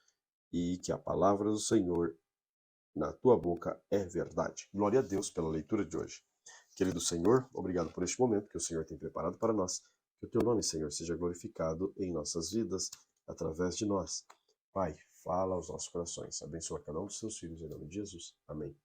[SPEAKER 1] e que a palavra do Senhor na tua boca é verdade. Glória a Deus pela leitura de hoje. Querido Senhor, obrigado por este momento que o Senhor tem preparado para nós. Que o teu nome, Senhor, seja glorificado em nossas vidas, através de nós. Pai, fala aos nossos corações. Abençoa cada um dos seus filhos em nome de Jesus. Amém.